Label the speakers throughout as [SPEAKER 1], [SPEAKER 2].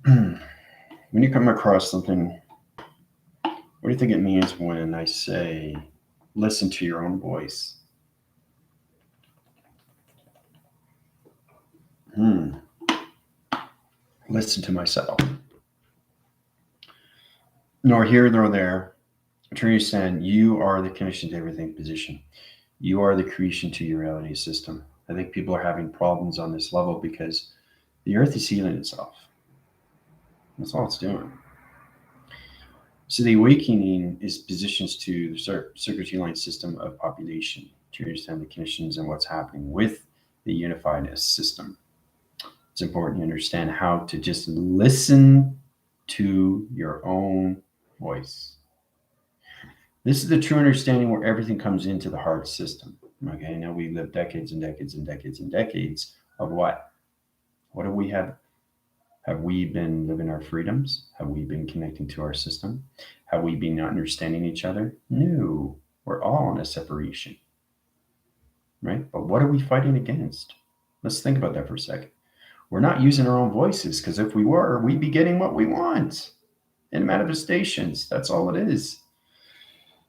[SPEAKER 1] When you come across something, what do you think it means when I say listen to your own voice? Hmm. Listen to myself. Nor here nor there. To understand, you are the connection to everything position. You are the creation to your reality system. I think people are having problems on this level because the earth is healing itself. That's all it's doing. So the awakening is positions to the circuitry line system of population to understand the conditions and what's happening with the unified system. It's important to understand how to just listen to your own voice. This is the true understanding where everything comes into the heart system. Okay, now we live decades and decades and decades and decades of what? What do we have? Have we been living our freedoms? Have we been connecting to our system? Have we been not understanding each other? No, we're all in a separation, right? But what are we fighting against? Let's think about that for a second. We're not using our own voices because if we were, we'd be getting what we want in manifestations. That's all it is.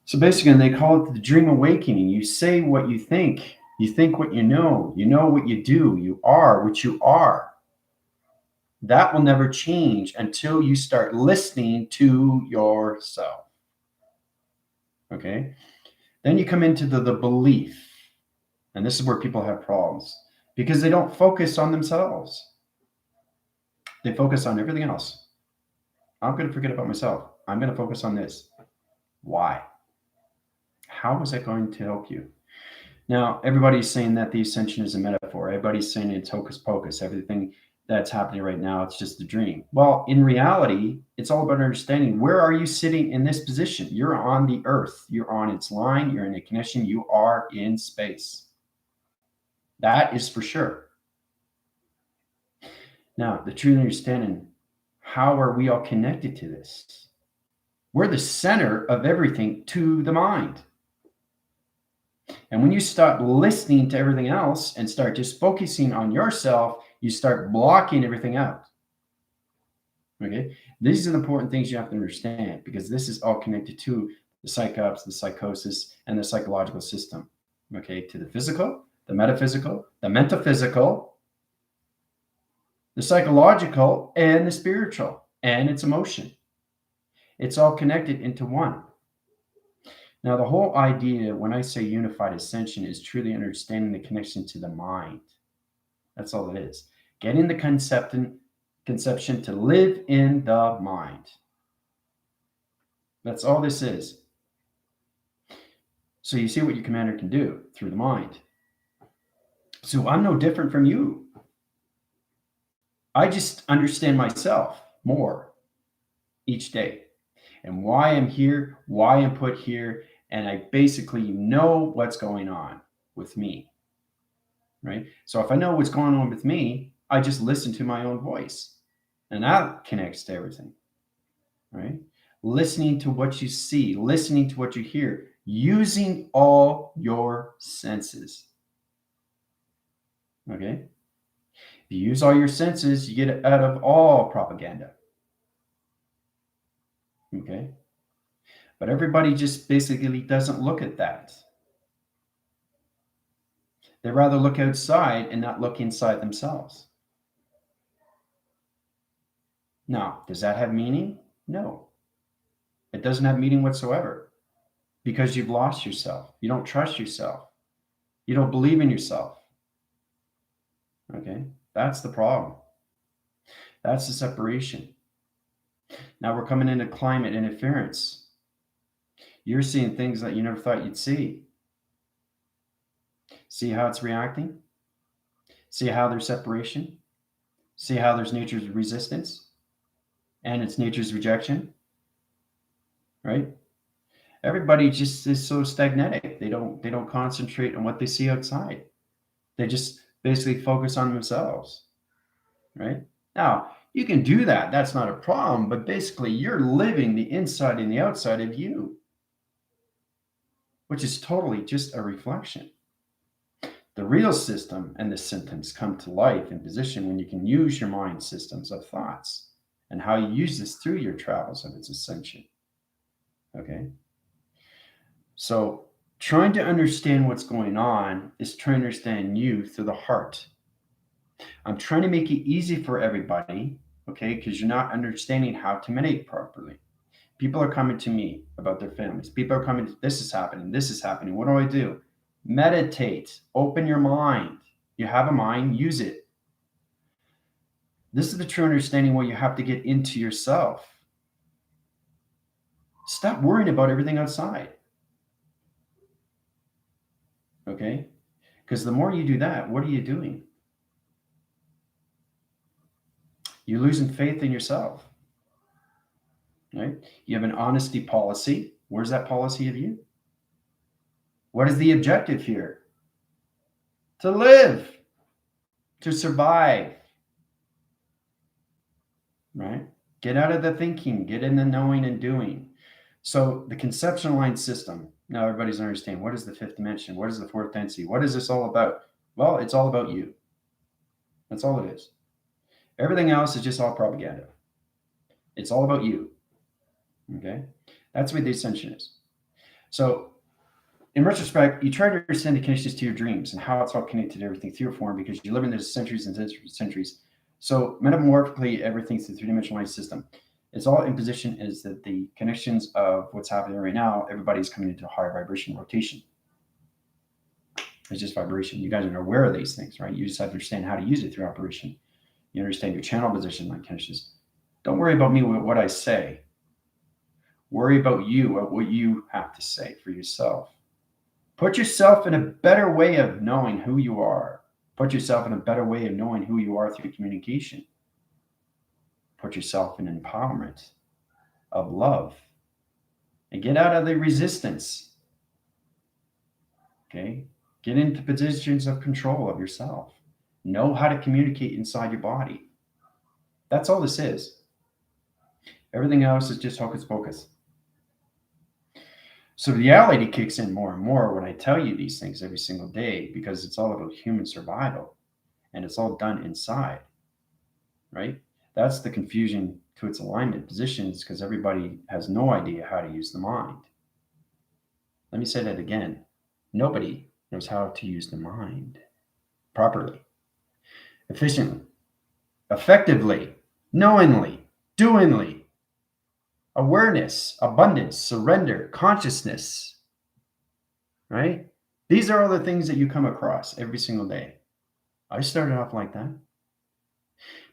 [SPEAKER 1] So basically, they call it the dream awakening. You say what you think what you know what you do, you are what you are. That will never change until you start listening to yourself. Okay? Then you come into the belief. And this is where people have problems because they don't focus on themselves. They focus on everything else. I'm going to forget about myself. I'm going to focus on this. Why? How is that going to help you? Now, everybody's saying that the ascension is a metaphor. Everybody's saying it's hocus pocus. Everything that's happening right now, it's just a dream. Well, in reality, it's all about understanding where are you sitting in this position? You're on the earth. You're on its line. You're in a connection. You are in space. That is for sure. Now, the true understanding, how are we all connected to this? We're the center of everything to the mind. And when you start listening to everything else and start just focusing on yourself, you start blocking everything out. Okay? These are the important things you have to understand because this is all connected to the psychops, the psychosis, and the psychological system. Okay? To the physical, the metaphysical, the metaphysical, the psychological, and the spiritual, and its emotion. It's all connected into one. Now, the whole idea when I say unified ascension is truly understanding the connection to the mind. That's all it is. Getting the conception to live in the mind. That's all this is. So you see what your commander can do through the mind. So I'm no different from you. I just understand myself more each day and why I'm here, why I'm put here, and I basically know what's going on with me, right? So if I know what's going on with me, I just listen to my own voice, and that connects to everything, right? Listening to what you see, listening to what you hear, using all your senses, okay? If you use all your senses, you get out of all propaganda, okay? But everybody just basically doesn't look at that. They rather look outside and not look inside themselves. Now, does that have meaning? No. It doesn't have meaning whatsoever because you've lost yourself. You don't trust yourself. You don't believe in yourself. Okay? That's the problem. That's the separation. Now we're coming into climate interference. You're seeing things that you never thought you'd see. See how it's reacting? See how there's separation? See how there's nature's resistance and it's nature's rejection? Right? Everybody just is so stagnatic. They don't concentrate on what they see outside. They just basically focus on themselves. Right? Now, you can do that. That's not a problem, but basically you're living the inside and the outside of you, which is totally just a reflection. The real system and the symptoms come to life in position when you can use your mind systems of thoughts. and how you use this through your travels of its ascension. Okay? So trying to understand what's going on is trying to understand you through the heart. I'm trying to make it easy for everybody, okay, because you're not understanding how to meditate properly. People are coming to me about their families. People are coming, this is happening, this is happening. What do I do? Meditate, open your mind. You have a mind, use it. This is the true understanding what you have to get into yourself. Stop worrying about everything outside. Okay? Because the more you do that, what are you doing? You're losing faith in yourself. Right? You have an honesty policy. Where's that policy of you? What is the objective here? To live, to survive. Right? Get out of the thinking, get in the knowing and doing. So the conception line system, now everybody's understanding, what is the fifth dimension? What is the fourth density? What is this all about? Well, it's all about you. That's all it is. Everything else is just all propaganda. It's all about you. Okay? That's what the ascension is. So in retrospect, you try to understand the connections to your dreams and how it's all connected to everything through your form because you live in this centuries and centuries. So metamorphically, everything through the three-dimensional line system. It's all in position is that the connections of what's happening right now, everybody's coming into a higher vibration rotation. It's just vibration. You guys are aware of these things, right? You just have to understand how to use it through operation. You understand your channel position, like connections. Don't worry about me with what I say. Worry about you, what you have to say for yourself. Put yourself in a better way of knowing who you are. Put yourself in a better way of knowing who you are through communication. Put yourself in empowerment of love and get out of the resistance. Okay? Get into positions of control of yourself. Know how to communicate inside your body. That's all this is. Everything else is just hocus pocus. So reality kicks in more and more when I tell you these things every single day because it's all about human survival and it's all done inside, right? That's the confusion to its alignment positions because everybody has no idea how to use the mind. Let me say that again. Nobody knows how to use the mind properly, efficiently, effectively, knowingly, doingly. Awareness, abundance, surrender, consciousness, right? These are all the things that you come across every single day. I started off like that.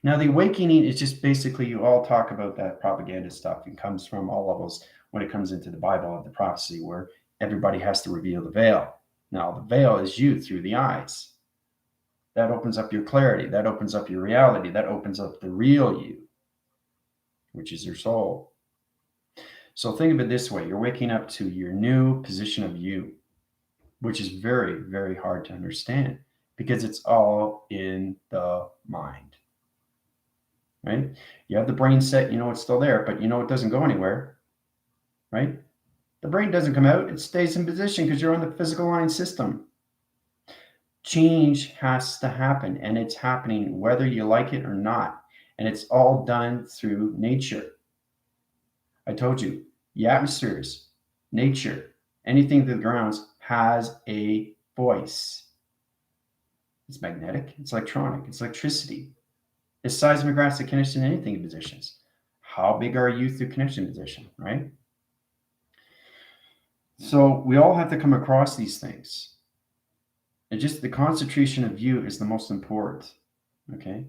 [SPEAKER 1] Now, the awakening is just basically you all talk about that propaganda stuff. It comes from all levels when it comes into the Bible of the prophecy where everybody has to reveal the veil. Now, the veil is you through the eyes. That opens up your clarity. That opens up your reality. That opens up the real you, which is your soul. So think of it this way. You're waking up to your new position of you, which is very, very hard to understand because it's all in the mind, right? You have the brain set, you know it's still there, but you know it doesn't go anywhere, right? The brain doesn't come out. It stays in position because you're on the physical line system. Change has to happen, and it's happening whether you like it or not. And it's all done through nature. I told you, the atmospheres, nature, anything through the grounds has a voice. It's magnetic, it's electronic, it's electricity. It's seismographic connection to anything in positions. How big are you through connection position, right? So we all have to come across these things. And just the concentration of you is the most important, okay?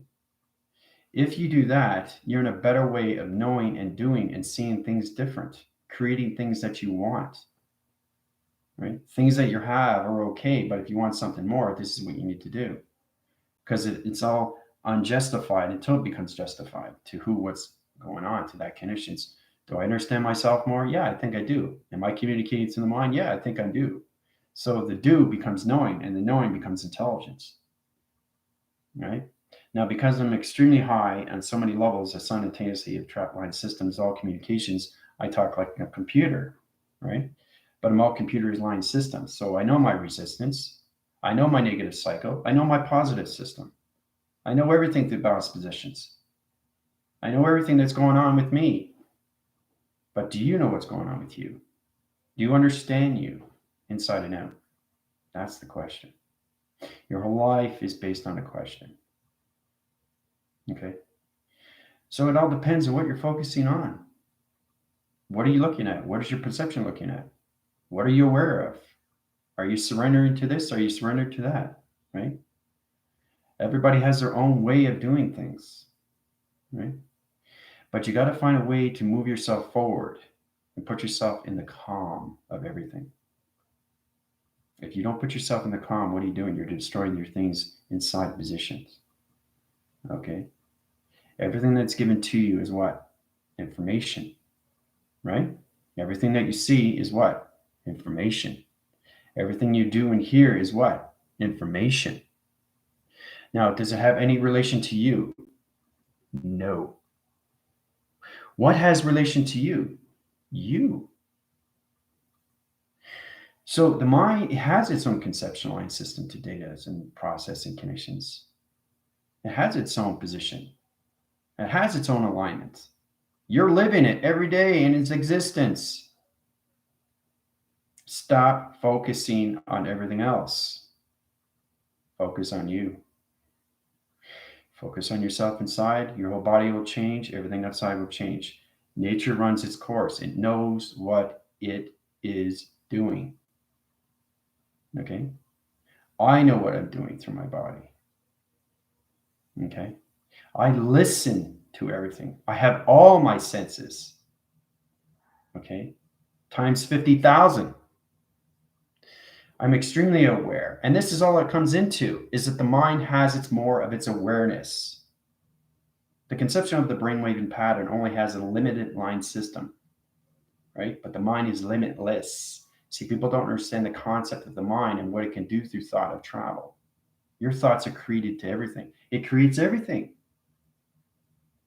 [SPEAKER 1] If you do that, you're in a better way of knowing and doing and seeing things different, creating things that you want, right? Things that you have are okay, but if you want something more, this is what you need to do. Because it's all unjustified until it becomes justified to what's going on, to that conditions. Do I understand myself more? Yeah, I think I do. Am I communicating to the mind? Yeah, I think I do. So the do becomes knowing, and the knowing becomes intelligence, right? Now, because I'm extremely high on so many levels of simultaneously of trap line systems, all communications, I talk like a computer, right? But I'm all computer line systems. So I know my resistance. I know my negative cycle. I know my positive system. I know everything through balanced positions. I know everything that's going on with me, but do you know what's going on with you? Do you understand you inside and out? That's the question. Your whole life is based on a question. Okay. So it all depends on what you're focusing on. What are you looking at? What is your perception looking at? What are you aware of? Are you surrendering to this? Are you surrendering to that? Right? Everybody has their own way of doing things. Right? But you got to find a way to move yourself forward and put yourself in the calm of everything. If you don't put yourself in the calm, what are you doing? You're destroying your things inside positions. Okay. Everything that's given to you is what? Information, right? Everything that you see is what? Information. Everything you do and hear is what? Information. Now, does it have any relation to you? No. What has relation to you? You. So the mind has its own conceptualized system to data and processing connections. It has its own position. It has its own alignment. You're living it every day in its existence. Stop focusing on everything else. Focus on you. Focus on yourself inside. Your whole body will change. Everything outside will change. Nature runs its course. It knows what it is doing. Okay? I know what I'm doing through my body. Okay? I listen to everything. I have all my senses. Okay? Times 50,000. I'm extremely aware. And this is all it comes into, is that the mind has its more of its awareness. The conception of the brainwave and pattern only has a limited line system, right? But the mind is limitless. See, people don't understand the concept of the mind and what it can do through thought of travel. Your thoughts are created to everything. It creates everything.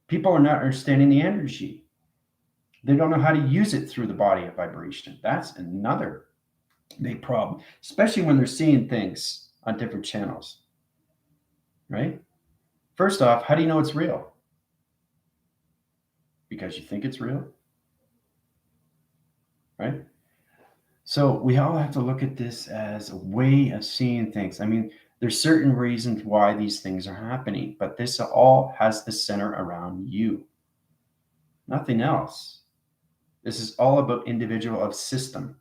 [SPEAKER 1] People are not understanding the energy. They don't know how to use it through the body of vibration. That's another big problem, especially when they're seeing things on different channels, right? First off, how do you know it's real? Because you think it's real, right? So we all have to look at this as a way of seeing things. I mean, there's certain reasons why these things are happening, but this all has the center around you, nothing else. This is all about individual of system.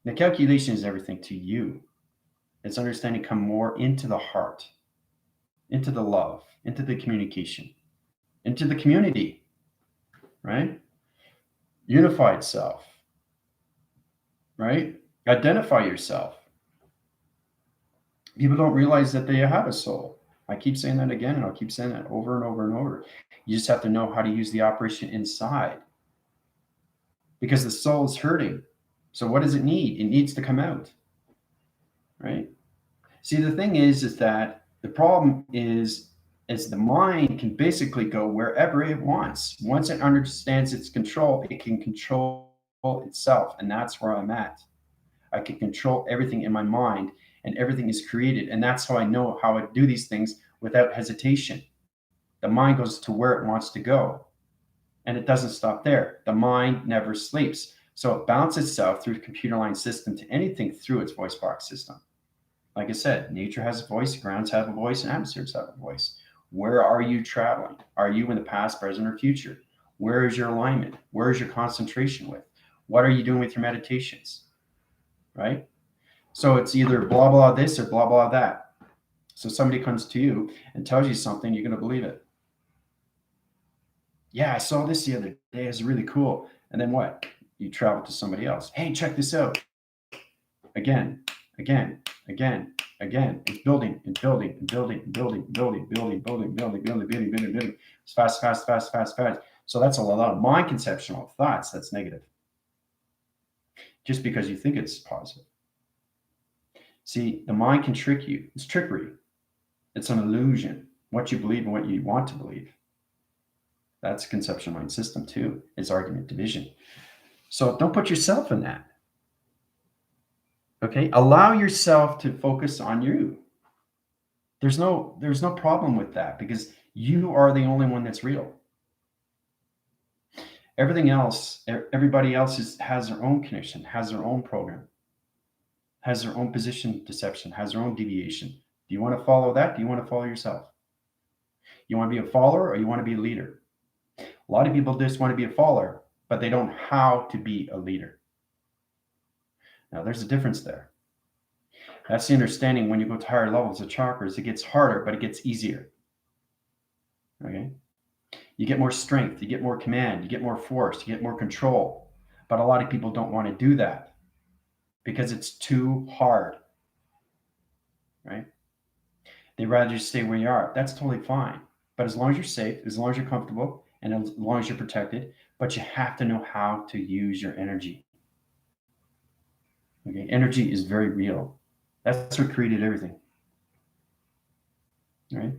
[SPEAKER 1] The calculation is everything to you. It's understanding come more into the heart, into the love, into the communication, into the community, right? Unified self, right? Identify yourself. People don't realize that they have a soul. I keep saying that again, and I'll keep saying that over and over and over. You just have to know how to use the operation inside, because the soul is hurting. So what does it need? It needs to come out, right? See, the thing is that the problem is the mind can basically go wherever it wants. Once it understands its control, it can control itself, and that's where I'm at. I can control everything in my mind, and everything is created, and that's how I know how to do these things without hesitation. The mind goes to where it wants to go, and it doesn't stop there. The mind never sleeps, so it bounces itself through the computer line system to anything through its voice box system. Like I said, nature has a voice, grounds have a voice, and atmospheres have a voice. Where are you traveling? Are you in the past, present, or future? Where is your alignment? Where is your concentration with? What are you doing with your meditations? Right? So it's either blah, blah, this or blah, blah, that. So somebody comes to you and tells you something, you're going to believe it. Yeah, I saw this the other day. It's really cool. And then what? You travel to somebody else. Hey, check this out. Again, again, again, again. It's building and building and building and building and building, building, building, building, building, building, building, building. It's fast, fast, fast, fast, fast. So that's a lot of mind conceptual thoughts. That's negative. Just because you think it's positive. See, the mind can trick you. It's trickery. It's an illusion. What you believe and what you want to believe. That's a conceptual mind system too. It's argument division. So don't put yourself in that. Okay, allow yourself to focus on you. There's no problem with that, because you are the only one that's real. Everything else, everybody else has their own connection, has their own program, has their own position deception, has their own deviation. Do you want to follow that? Do you want to follow yourself? You want to be a follower or you want to be a leader? A lot of people just want to be a follower, but they don't know how to be a leader. Now, there's a difference there. That's the understanding. When you go to higher levels of chakras, it gets harder, but it gets easier. Okay? You get more strength, you get more command, you get more force, you get more control. But a lot of people don't want to do that because it's too hard. Right? They'd rather just stay where you are. That's totally fine. But as long as you're safe, as long as you're comfortable, and as long as you're protected, but you have to know how to use your energy. Okay? Energy is very real. That's what created everything. Right?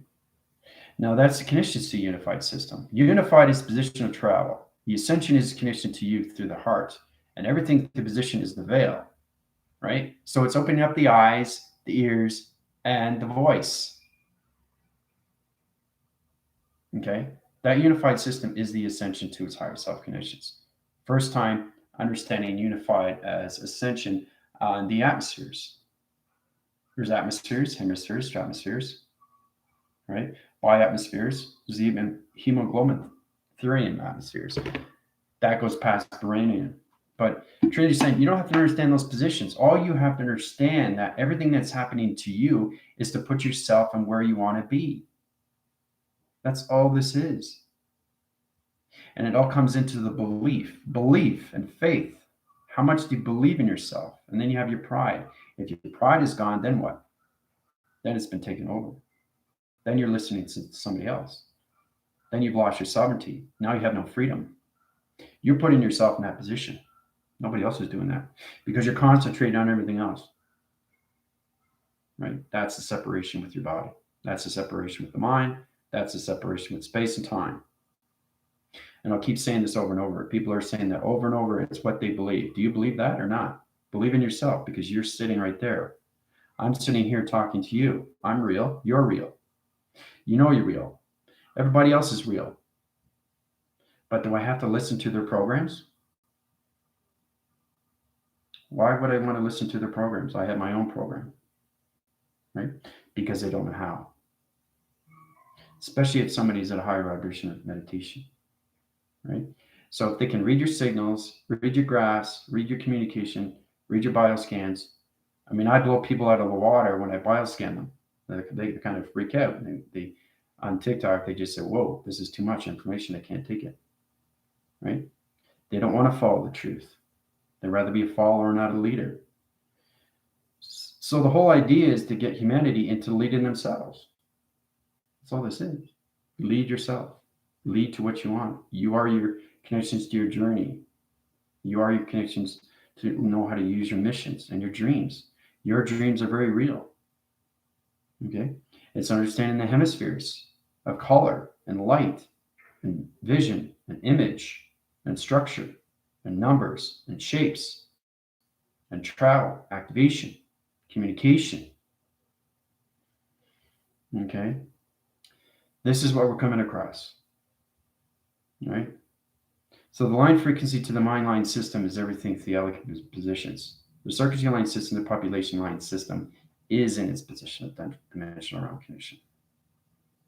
[SPEAKER 1] Now, that's the connection to the unified system. Unified is position of travel. The ascension is connection to you through the heart. And everything to position is the veil. Right? So it's opening up the eyes, the ears, and the voice. Okay? That unified system is the ascension to its higher self connections. First time understanding unified as ascension on the atmospheres. There's atmospheres, hemispheres, stratospheres, right? Bi-atmospheres. There's even hemoglobin therium atmospheres. That goes past Uranian. But Trinity is saying you don't have to understand those positions. All you have to understand that everything that's happening to you is to put yourself in where you want to be. That's all this is. And it all comes into the belief and faith. How much do you believe in yourself? And then you have your pride. If your pride is gone, then what? Then it's been taken over. Then you're listening to somebody else. Then you've lost your sovereignty. Now you have no freedom. You're putting yourself in that position. Nobody else is doing that because you're concentrating on everything else. Right? That's the separation with your body. That's the separation with the mind. That's the separation with space and time. And I'll keep saying this over and over. People are saying that over and over. It's what they believe. Do you believe that or not? Believe in yourself because you're sitting right there. I'm sitting here talking to you. I'm real. You're real. You know you're real. Everybody else is real. But do I have to listen to their programs? Why would I want to listen to their programs? I have my own program. Right? Because they don't know how. Especially if somebody's at a higher vibration of meditation. Right? So if they can read your signals, read your graphs, read your communication, read your bioscans. I mean, I blow people out of the water when I bioscan them. They kind of freak out. They on TikTok, they just say, whoa, this is too much information. I can't take it. Right? They don't want to follow the truth. They'd rather be a follower, not a leader. So the whole idea is to get humanity into leading themselves. That's all this is. Lead yourself. Lead to what you want. You are your connections to your journey. You are your connections to know how to use your missions and your dreams. Your dreams are very real. Okay? It's understanding the hemispheres of color and light and vision and image and structure and numbers and shapes and travel, activation, communication. Okay? This is what we're coming across. Right? So the line frequency to the mind line system is everything to the elegant positions. The circuitry line system, the population line system, is in its position of that dimensional realm condition.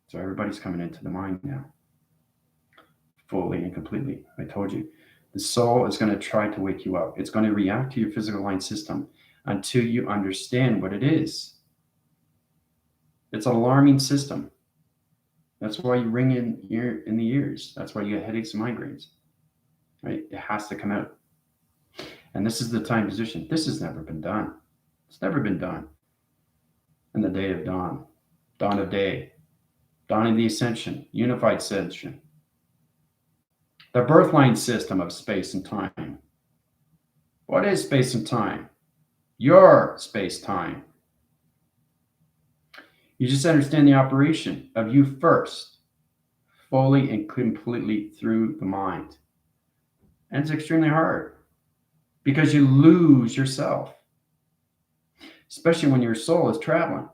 [SPEAKER 1] So everybody's coming into the mind now, fully and completely. I told you, the soul is going to try to wake you up. It's going to react to your physical line system until you understand what it is. It's an alarming system. That's why you ring in the ears. That's why you get headaches and migraines. Right? It has to come out. And this is the time position. This has never been done. It's never been done. In the day of dawn, dawn of day, dawn of the ascension, unified ascension. The birth line system of space and time. What is space and time? Your space-time. You just understand the operation of you first, fully and completely through the mind. And it's extremely hard because you lose yourself, especially when your soul is traveling.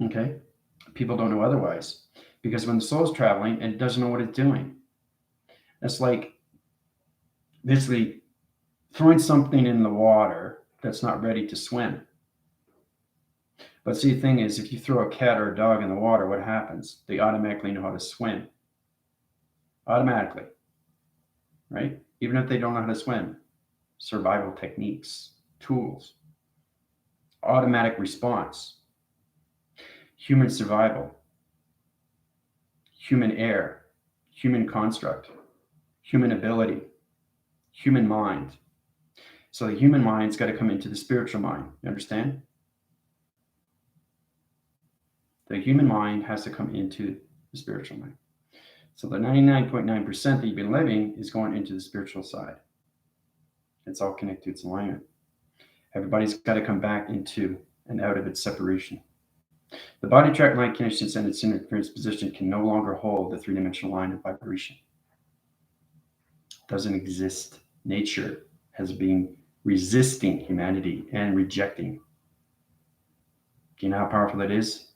[SPEAKER 1] Okay? People don't know otherwise because when the soul is traveling, it doesn't know what it's doing. It's like basically throwing something in the water that's not ready to swim. But see, the thing is, if you throw a cat or a dog in the water, what happens? They automatically know how to swim. Automatically, right? Even if they don't know how to swim. Survival techniques, tools, automatic response, human survival, human air, human construct, human ability, human mind. So the human mind's got to come into the spiritual mind. You understand? The human mind has to come into the spiritual mind. So the 99.9% that you've been living is going into the spiritual side. It's all connected to its alignment. Everybody's got to come back into and out of its separation. The body track line connections and its interference position can no longer hold the three-dimensional line of vibration. It doesn't exist. Nature has been resisting humanity and rejecting. Do you know how powerful that is?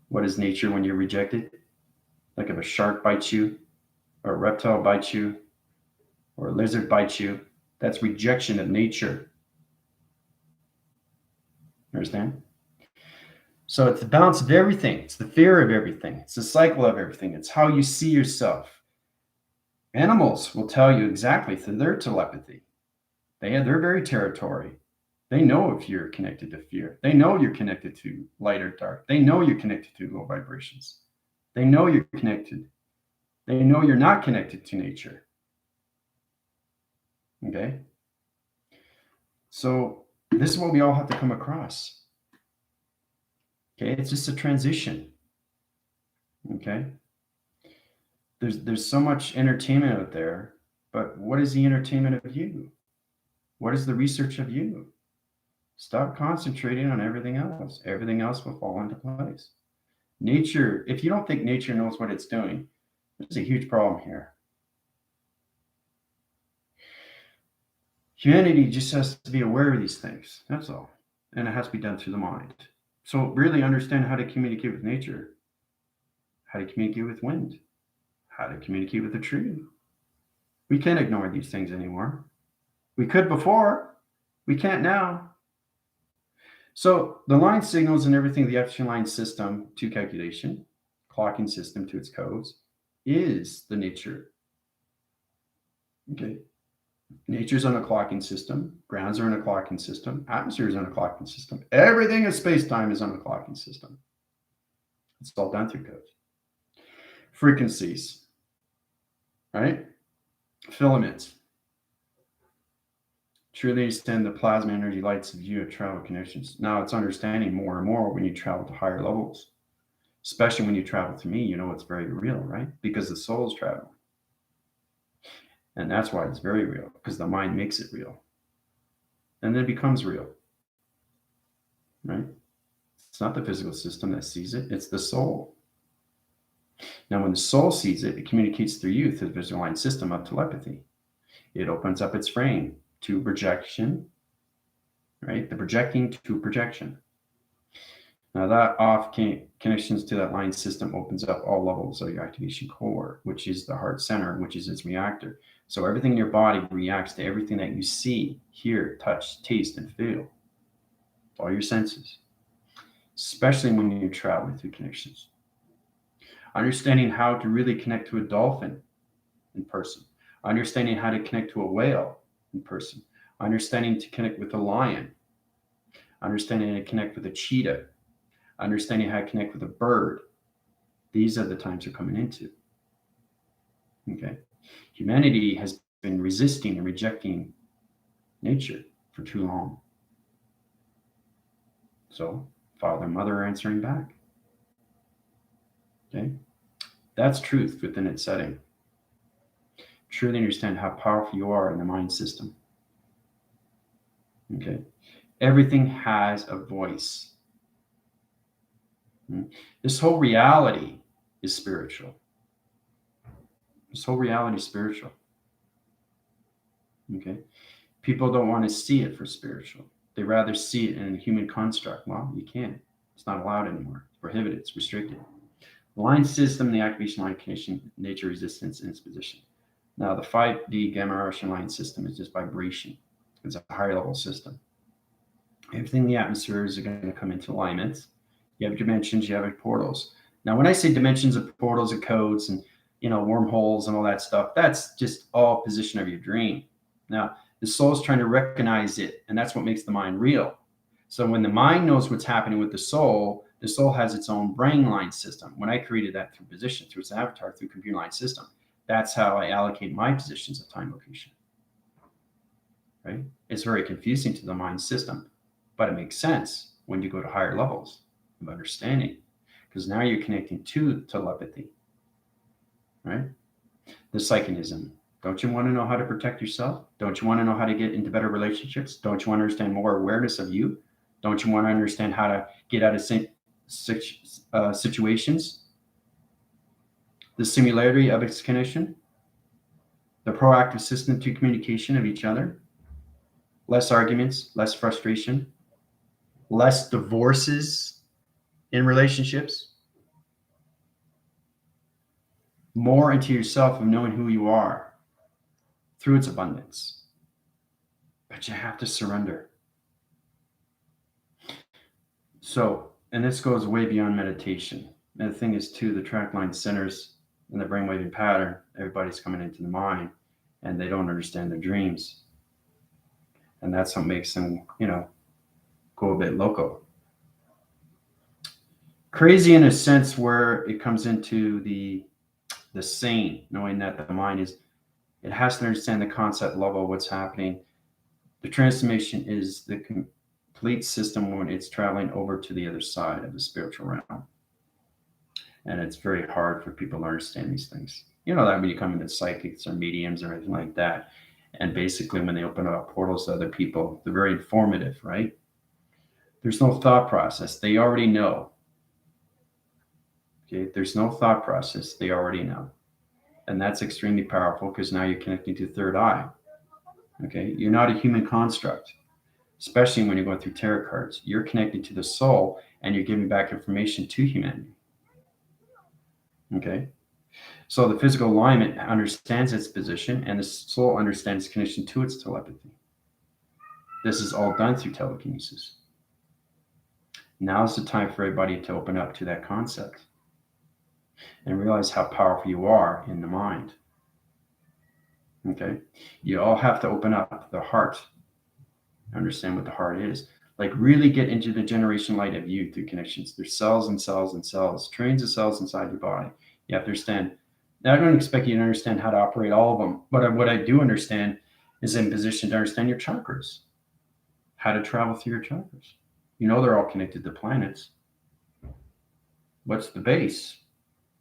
[SPEAKER 1] What is nature when you're rejected? Like if a shark bites you, or a reptile bites you, or a lizard bites you, that's rejection of nature. Understand? So it's the balance of everything. It's the fear of everything. It's the cycle of everything. It's how you see yourself. Animals will tell you exactly through their telepathy. They're very territory. They know if you're connected to fear. They know you're connected to light or dark. They know you're connected to low vibrations. They know you're connected. They know you're not connected to nature. Okay? So this is what we all have to come across. Okay? It's just a transition. Okay? There's so much entertainment out there, but what is the entertainment of you? What is the research of you? Stop concentrating on everything else. Everything else will fall into place. Nature, if you don't think nature knows what it's doing, there's a huge problem here. Humanity just has to be aware of these things. That's all. And it has to be done through the mind. So really understand how to communicate with nature, how to communicate with wind, how to communicate with a tree. We can't ignore these things anymore. We could before. We can't now. So the line signals and everything, the Epstein line system to calculation, clocking system to its codes, is the nature. Okay. Nature's on a clocking system. Grounds are in a clocking system. Atmosphere is on a clocking system. Everything in space-time is on a clocking system. It's all done through codes. Frequencies, right? Filaments. Truly understand the plasma energy lights of you at travel connections. Now it's understanding more and more when you travel to higher levels, especially when you travel to me, you know it's very real, right? Because the soul is traveling. And that's why it's very real, because the mind makes it real. And then it becomes real, right? It's not the physical system that sees it, it's the soul. Now, when the soul sees it, it communicates through you, through the visual line system of telepathy. It opens up its frame to projection, right? The projecting to projection. Now that off connections to that line system opens up all levels of your activation core, which is the heart center, which is its reactor. So everything in your body reacts to everything that you see, hear, touch, taste, and feel. All your senses, especially when you're traveling through connections. Understanding how to really connect to a dolphin in person. Understanding how to connect to a whale in person. Understanding to connect with a lion. Understanding how to connect with a cheetah. Understanding how to connect with a bird. These are the times we're coming into. Okay. Humanity has been resisting and rejecting nature for too long. So father and mother are answering back. Okay. That's truth within its setting. Truly understand how powerful you are in the mind system. Okay. Everything has a voice. This whole reality is spiritual. This whole reality is spiritual. Okay. People don't want to see it for spiritual. They rather see it in a human construct. Well, you can't. It's not allowed anymore. It's prohibited. It's restricted. The line system, the activation line condition, nature resistance in its position. Now, the 5D gamma Russian line system is just vibration. It's a higher level system. Everything in the atmosphere is going to come into alignment. You have dimensions, you have portals. Now, when I say dimensions of portals and codes and wormholes and all that stuff, that's just all position of your dream. Now, the soul is trying to recognize it, and that's what makes the mind real. So when the mind knows what's happening with the soul has its own brain line system. When I created that through position, through its avatar, through computer line system, that's how I allocate my positions of time location. Right? It's very confusing to the mind system, but it makes sense when you go to higher levels of understanding, because now you're connecting to telepathy, right? The psychinism. Don't you want to know how to protect yourself? Don't you want to know how to get into better relationships? Don't you want to understand more awareness of you? Don't you want to understand how to get out of situations? The similarity of its connection, the proactive system to communication of each other, less arguments, less frustration, less divorces in relationships, more into yourself of knowing who you are through its abundance. But you have to surrender. So, and this goes way beyond meditation. And the thing is, too, the track line centers in the brainwaving pattern. Everybody's coming into the mind and they don't understand their dreams. And that's what makes them, go a bit loco. Crazy in a sense where it comes into the sane, knowing that the mind it has to understand the concept level of what's happening. The transformation is the complete system when it's traveling over to the other side of the spiritual realm. And it's very hard for people to understand these things. You know that when you come into psychics or mediums or anything like that. And basically when they open up portals to other people, they're very informative, right? There's no thought process. They already know. Okay, there's no thought process. They already know. And that's extremely powerful because now you're connecting to third eye. Okay, you're not a human construct, especially when you're going through tarot cards. You're connected to the soul and you're giving back information to humanity. Okay, so the physical alignment understands its position and the soul understands connection to its telepathy. This is all done through telekinesis. Now's the time for everybody to open up to that concept and realize how powerful you are in the mind. Okay, you all have to open up the heart, understand what the heart is. Like really get into the generation light of you through connections. There's cells and cells and cells, trillions of cells inside your body. You have to understand. Now, I don't expect you to understand how to operate all of them, but what I do understand is in position to understand your chakras, how to travel through your chakras. They're all connected to planets. What's the base?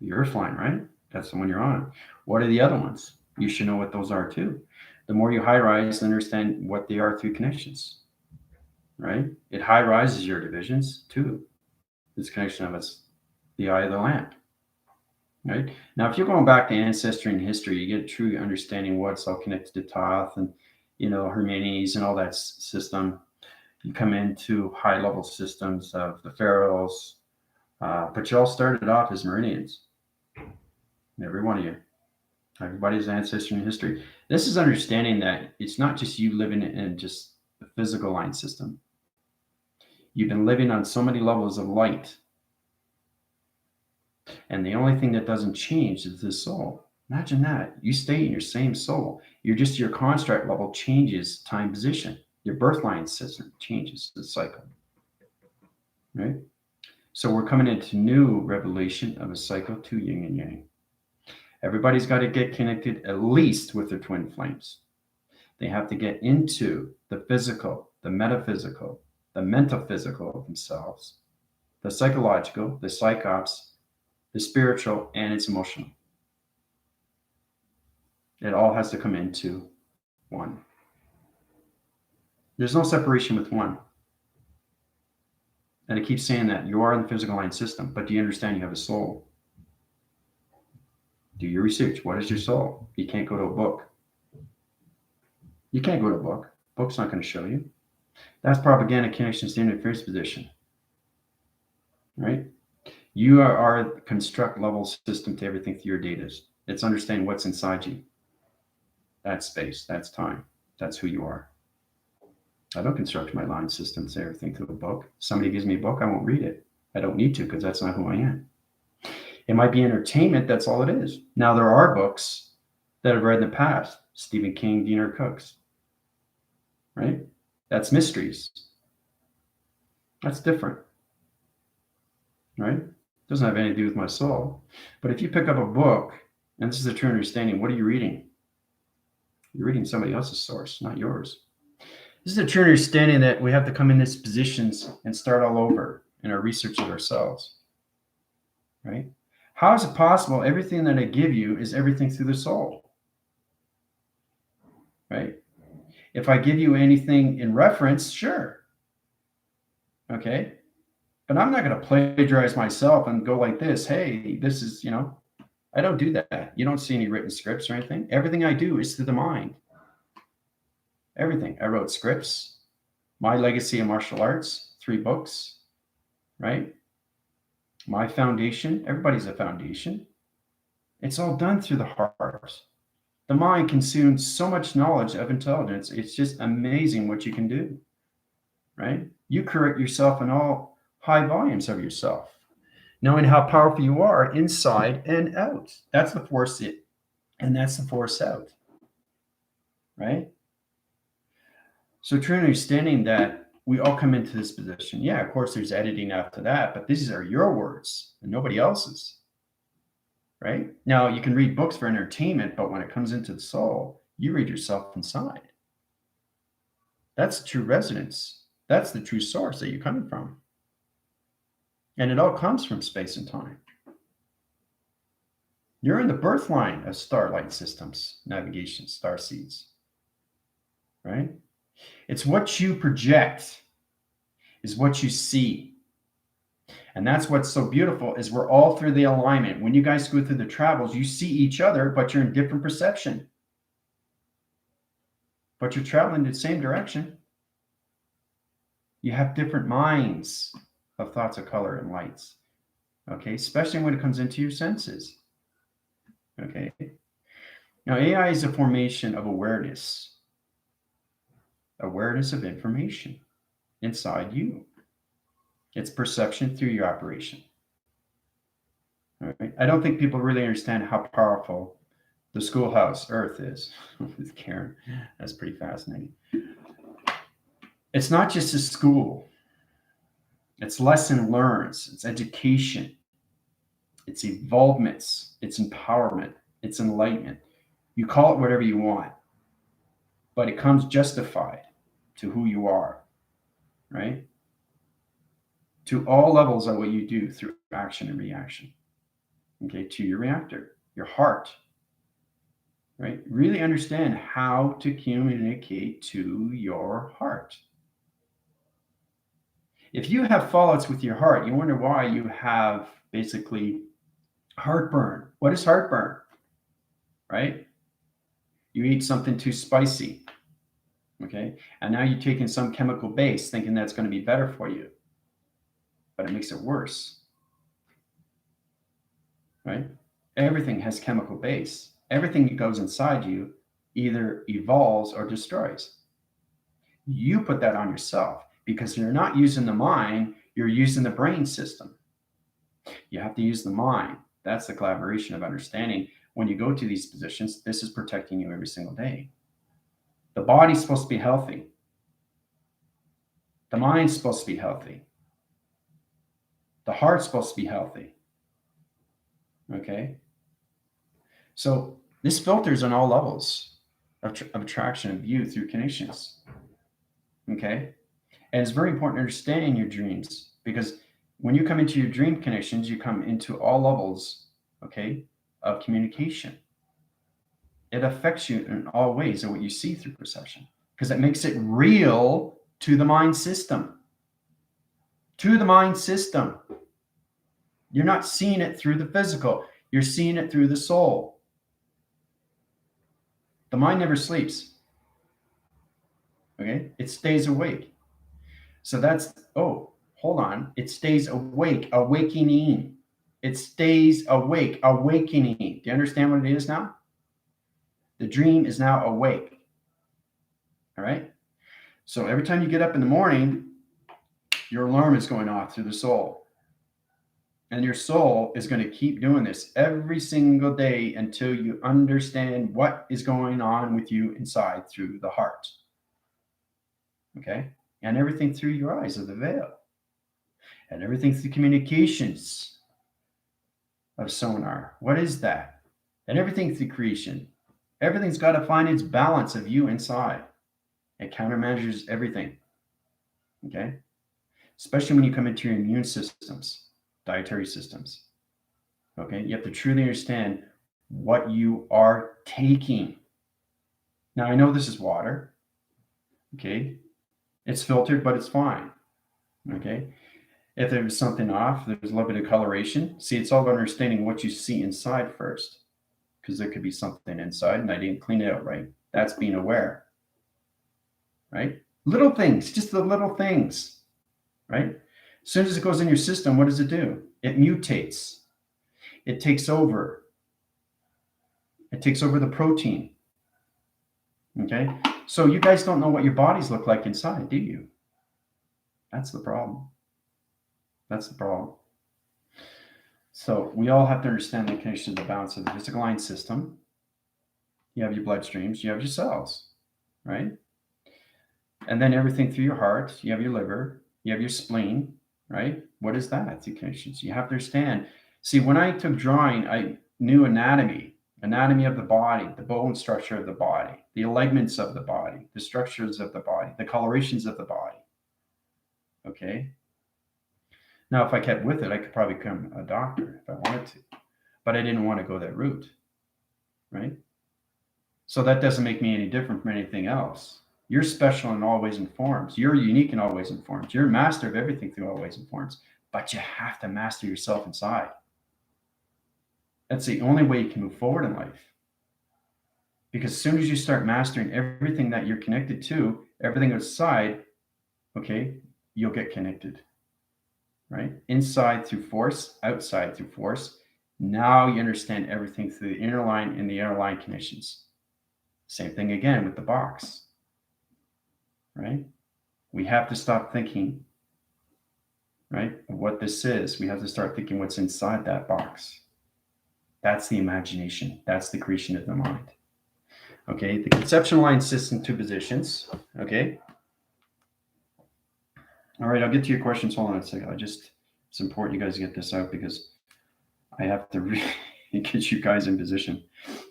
[SPEAKER 1] The earth line, right? That's the one you're on. What are the other ones? You should know what those are too. The more you high rise, understand what they are through connections, right? It high rises your divisions too. This connection of it's the eye of the lamp, right? Now, if you're going back to ancestry and history, you get a true understanding what's all connected to Thoth and, Hermes and all that system. You come into high level systems of the pharaohs, but you all started off as meridians. Every one of you. Everybody's ancestry and history. This is understanding that it's not just you living in just the physical line system. You've been living on so many levels of light. And the only thing that doesn't change is the soul. Imagine that. You stay in your same soul. Your construct level changes time position. Your birth line system changes the cycle. Right? So we're coming into new revelation of a cycle to yin and yang. Everybody's got to get connected at least with their twin flames. They have to get into the physical, the metaphysical, the mental physical of themselves, the psychological, the psychops, the spiritual, and its emotional. It all has to come into one. There's no separation with one. And I keep saying that you are in the physical line system, but do you understand you have a soul? Do your research. What is your soul? You can't go to a book. You can't go to a book. Book's not going to show you. That's propaganda connections to interference position. Right? You are a construct level system to everything through your data. It's understanding what's inside you. That's space. That's time. That's who you are. I don't construct my line system, say everything through a book. Somebody gives me a book, I won't read it. I don't need to because that's not who I am. It might be entertainment. That's all it is. Now, there are books that I've read in the past. Stephen King, Dean Cooks, right? That's mysteries. That's different, right? Doesn't have anything to do with my soul. But if you pick up a book, and this is a true understanding, what are you reading? You're reading somebody else's source, not yours. This is a true understanding that we have to come in these positions and start all over in our research of ourselves, right? How is it possible everything that I give you is everything through the soul, right? If I give you anything in reference, sure. Okay. But I'm not going to plagiarize myself and go like this. Hey, this is, I don't do that. You don't see any written scripts or anything. Everything I do is through the mind. Everything. I wrote scripts, My Legacy of Martial Arts, 3 books, right? My foundation. Everybody's a foundation. It's all done through the heart. The mind consumes so much knowledge of intelligence. It's just amazing what you can do, right? You correct yourself in all high volumes of yourself, knowing how powerful you are inside and out. That's the force in, and that's the force out, right? So true understanding that we all come into this position. Yeah, of course, there's editing after that, but these are your words and nobody else's. Right? Now, you can read books for entertainment, but when it comes into the soul, you read yourself inside. That's true resonance. That's the true source that you're coming from. And it all comes from space and time. You're in the birth line of starlight systems, navigation, star seeds. Right? It's what you project, is what you see. And that's what's so beautiful is we're all through the alignment. When you guys go through the travels, you see each other, but you're in different perception. But you're traveling in the same direction. You have different minds of thoughts of color and lights. Okay, especially when it comes into your senses. Okay. Now, AI is a formation of awareness of information inside you. It's perception through your operation. All right. I don't think people really understand how powerful the schoolhouse Earth is with Karen. That's pretty fascinating. It's not just a school. It's lesson learns. It's education. It's evolvements. It's empowerment. It's enlightenment. You call it whatever you want, but it comes justified to who you are, right? To all levels of what you do through action and reaction. Okay, to your reactor, your heart, right? Really understand how to communicate to your heart. If you have fallouts with your heart, you wonder why you have basically heartburn. What is heartburn? Right? You eat something too spicy. Okay. And now you're taking some chemical base thinking that's going to be better for you, but it makes it worse. Right? Everything has chemical base. Everything that goes inside you either evolves or destroys. You put that on yourself because you're not using the mind, you're using the brain system. You have to use the mind. That's the collaboration of understanding. When you go to these positions, this is protecting you every single day. The body's supposed to be healthy. The mind's supposed to be healthy. The heart's supposed to be healthy. Okay? So this filters on all levels of attraction of you through connections. Okay? And it's very important to understand your dreams because when you come into your dream connections, you come into all levels, okay, of communication. It affects you in all ways of what you see through perception because it makes it real to the mind system. To the mind system. You're not seeing it through the physical. You're seeing it through the soul. The mind never sleeps. Okay? It stays awake. So that's, hold on. It stays awake, awakening. It stays awake, awakening. Do you understand what it is now? The dream is now awake. All right? So every time you get up in the morning, your alarm is going off through the soul. And your soul is going to keep doing this every single day until you understand what is going on with you inside through the heart. Okay? And everything through your eyes of the veil. And everything through communications of sonar. What is that? And everything through creation. Everything's got to find its balance of you inside. It countermeasures everything. Okay? Especially when you come into your immune systems, dietary systems. Okay? You have to truly understand what you are taking. Now, I know this is water. Okay? It's filtered, but it's fine. Okay? If there's something off, there's a little bit of coloration. See, it's all about understanding what you see inside first, because there could be something inside and I didn't clean it out right. That's being aware, right? Little things, just the little things, right? As soon as it goes in your system, what does it do? It mutates. It takes over. It takes over the protein. Okay? So you guys don't know what your bodies look like inside, do you? That's the problem. That's the problem. So we all have to understand the connection to the balance of the physical line system. You have your bloodstreams, you have your cells, right? And then everything through your heart, you have your liver, you have your spleen, right? What is that? The connections. You have to understand. See, when I took drawing, I knew anatomy of the body, the bone structure of the body, the alignments of the body, the structures of the body, the colorations of the body. Okay? Now, if I kept with it, I could probably become a doctor if I wanted to, but I didn't want to go that route, right? So that doesn't make me any different from anything else. You're special in all ways and forms. You're unique in all ways and forms. You're a master of everything through all ways and forms, but you have to master yourself inside. That's the only way you can move forward in life. Because as soon as you start mastering everything that you're connected to, everything outside, okay, you'll get connected. Right? Inside through force, outside through force. Now you understand everything through the inner line and the outer line connections. Same thing again with the box. Right? We have to stop thinking, right, of what this is. We have to start thinking what's inside that box. That's the imagination. That's the creation of the mind. Okay, the conceptual line sits in two positions. Okay. All right, I'll get to your questions. Hold on a second. It's important you guys get this out because I have to really get you guys in position.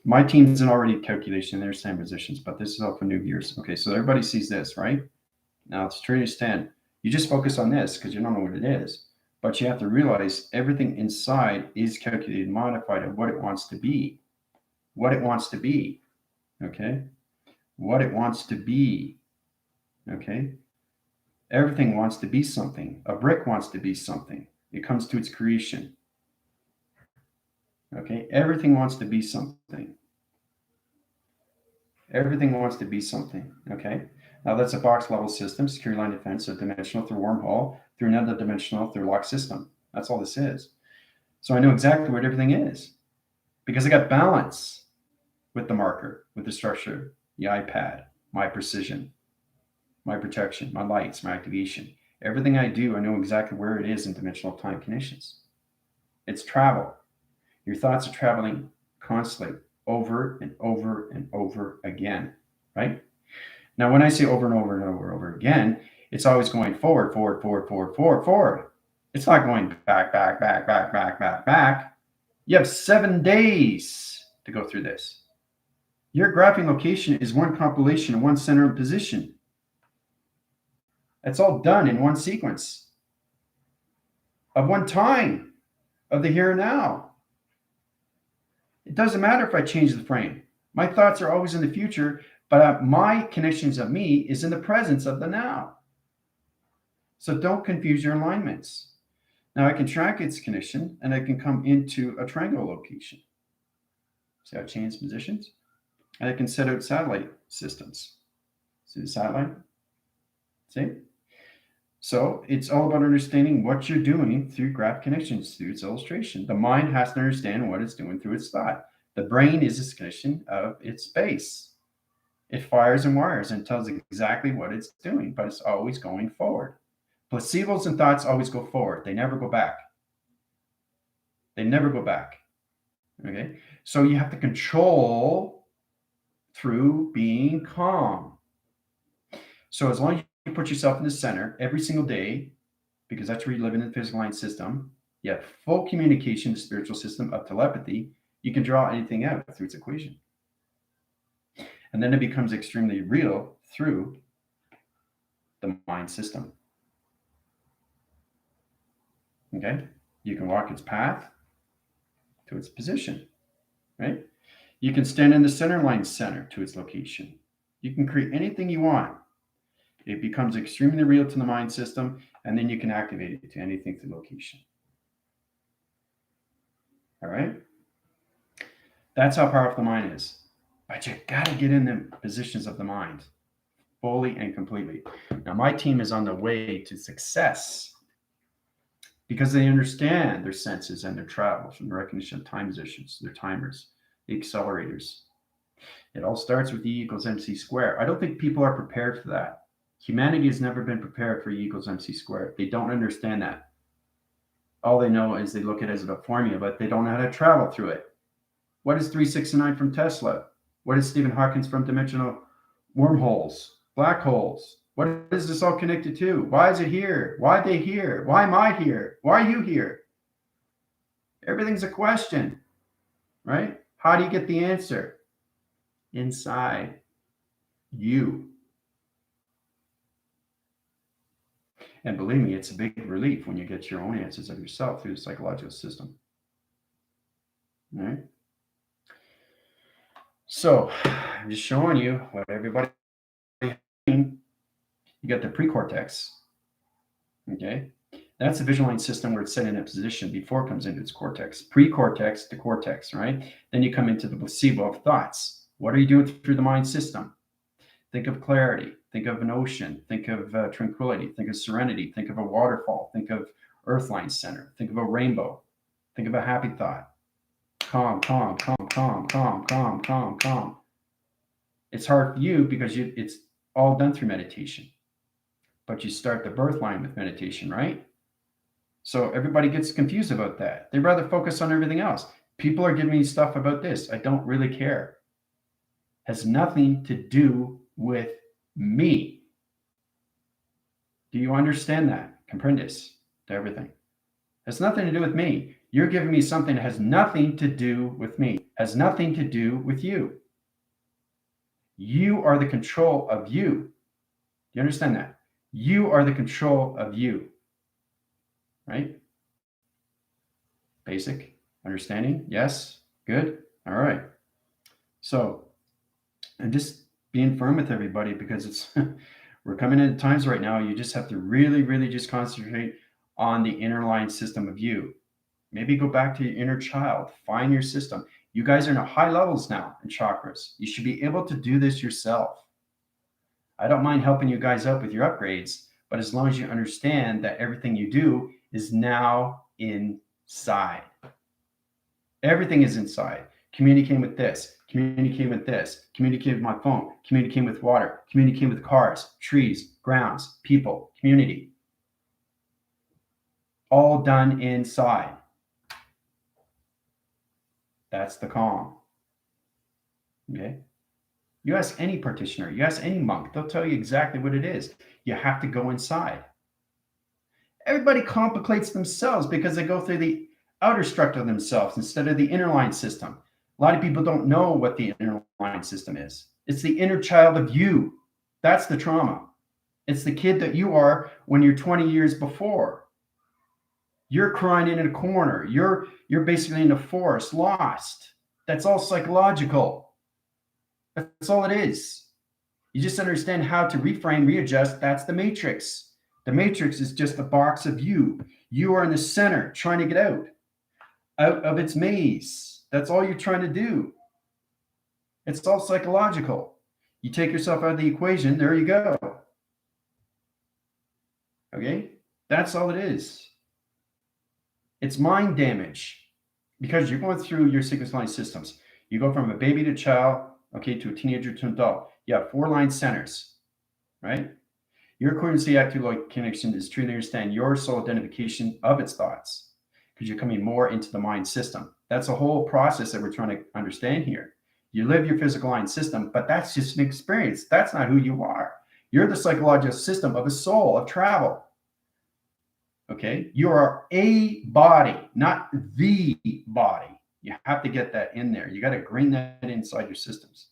[SPEAKER 1] My team's in already calculation, they're same positions, but this is all for new viewers. Okay, so everybody sees this, right? Now it's trying to understand. You just focus on this because you don't know what it is, but you have to realize everything inside is calculated, modified of what it wants to be. What it wants to be. Okay? What it wants to be. Okay? Everything wants to be something. A brick wants to be something. It comes to its creation. Okay? Everything wants to be something. Everything wants to be something. Okay? Now that's a box level system, secure line defense, a dimensional through wormhole, through another dimensional through lock system. That's all this is. So I know exactly what everything is because I got balance with the marker, with the structure, the iPad, my precision, my protection, my lights, my activation. Everything I do, I know exactly where it is in dimensional time conditions. It's travel. Your thoughts are traveling constantly over and over and over again, right? Now, when I say over and over and over and over again, it's always going forward, forward, forward, forward, forward, forward. It's not going back, back, back, back, back, back, back. You have 7 days to go through this. Your graphing location is one compilation in one center of position. It's all done in one sequence of one time of the here and now. It doesn't matter if I change the frame. My thoughts are always in the future, but my connections of me is in the presence of the now. So don't confuse your alignments. Now I can track its connection and I can come into a triangle location. See how I change positions? And I can set out satellite systems. See the satellite? See? So it's all about understanding what you're doing through graph connections, through its illustration. The mind has to understand what it's doing through its thought. The brain is a condition of its base. It fires and wires and tells exactly what it's doing, but it's always going forward. Placebos and thoughts always go forward. They never go back. They never go back. Okay? So you have to control through being calm. So as long as you put yourself in the center every single day, because that's where you live in the physical line system, you have full communication, the spiritual system of telepathy, you can draw anything out through its equation. And then it becomes extremely real through the mind system. Okay? You can walk its path to its position, right? You can stand in the center line center to its location. You can create anything you want. It becomes extremely real to the mind system, and then you can activate it to anything through location. All right? That's how powerful the mind is. But you got to get in the positions of the mind fully and completely. Now, my team is on the way to success because they understand their senses and their travels and the recognition of time positions, their timers, the accelerators. It all starts with E equals MC squared. I don't think people are prepared for that. Humanity has never been prepared for E equals MC squared. They don't understand that. All they know is they look at it as a formula, but they don't know how to travel through it. What is 369 from Tesla? What is Stephen Hawking's from dimensional wormholes, black holes? What is this all connected to? Why is it here? Why are they here? Why am I here? Why are you here? Everything's a question, right? How do you get the answer? Inside you. And believe me, it's a big relief when you get your own answers of yourself through the psychological system. All right? So I'm just showing you what everybody, you got the precortex. Okay. That's the visual line system where it's set in a position before it comes into its cortex. Pre-cortex to cortex, right? Then you come into the placebo of thoughts. What are you doing through the mind system? Think of clarity. Think of an ocean. Think of tranquility. Think of serenity. Think of a waterfall. Think of Earthline center. Think of a rainbow. Think of a happy thought. Calm, calm, calm, calm, calm, calm, calm, calm. It's hard for you because it's all done through meditation. But you start the birth line with meditation, right? So everybody gets confused about that. They rather focus on everything else. People are giving me stuff about this. I don't really care. Has nothing to do with me. Do you understand that? Comprendes to everything. Has nothing to do with me. You're giving me something that has nothing to do with me. Has nothing to do with you. You are the control of you. Do you understand that? You are the control of you. Right? Basic understanding? Yes? Good? All right. So, and just being firm with everybody because it's we're coming into times right now. You just have to really, really just concentrate on the inner line system of you. Maybe go back to your inner child. Find your system. You guys are in high levels now in chakras. You should be able to do this yourself. I don't mind helping you guys out with your upgrades, but as long as you understand that everything you do is now inside. Everything is inside. Communicating with this, communicating with this, communicating with my phone, communicating with water, communicating with cars, trees, grounds, people, community. All done inside. That's the calm. Okay? You ask any practitioner, you ask any monk, they'll tell you exactly what it is. You have to go inside. Everybody complicates themselves because they go through the outer structure of themselves instead of the inner line system. A lot of people don't know what the inner line system is. It's the inner child of you. That's the trauma. It's the kid that you are when you're 20 years before. You're crying in a corner. You're basically in a forest, lost. That's all psychological. That's all it is. You just understand how to reframe, readjust. That's the matrix. The matrix is just a box of you. You are in the center trying to get out of its maze. That's all you're trying to do. It's all psychological. You take yourself out of the equation, there you go. Okay? That's all it is. It's mind damage because you're going through your sequence line systems. You go from a baby to child, okay, to a teenager to an adult. You have 4 line centers, right? Your coherency active connection is truly understand your soul identification of its thoughts because you're coming more into the mind system. That's a whole process that we're trying to understand here. You live your physical line system, but that's just an experience. That's not who you are. You're the psychological system of a soul, of travel. Okay? You are a body, not the body. You have to get that in there. You got to grain that inside your systems.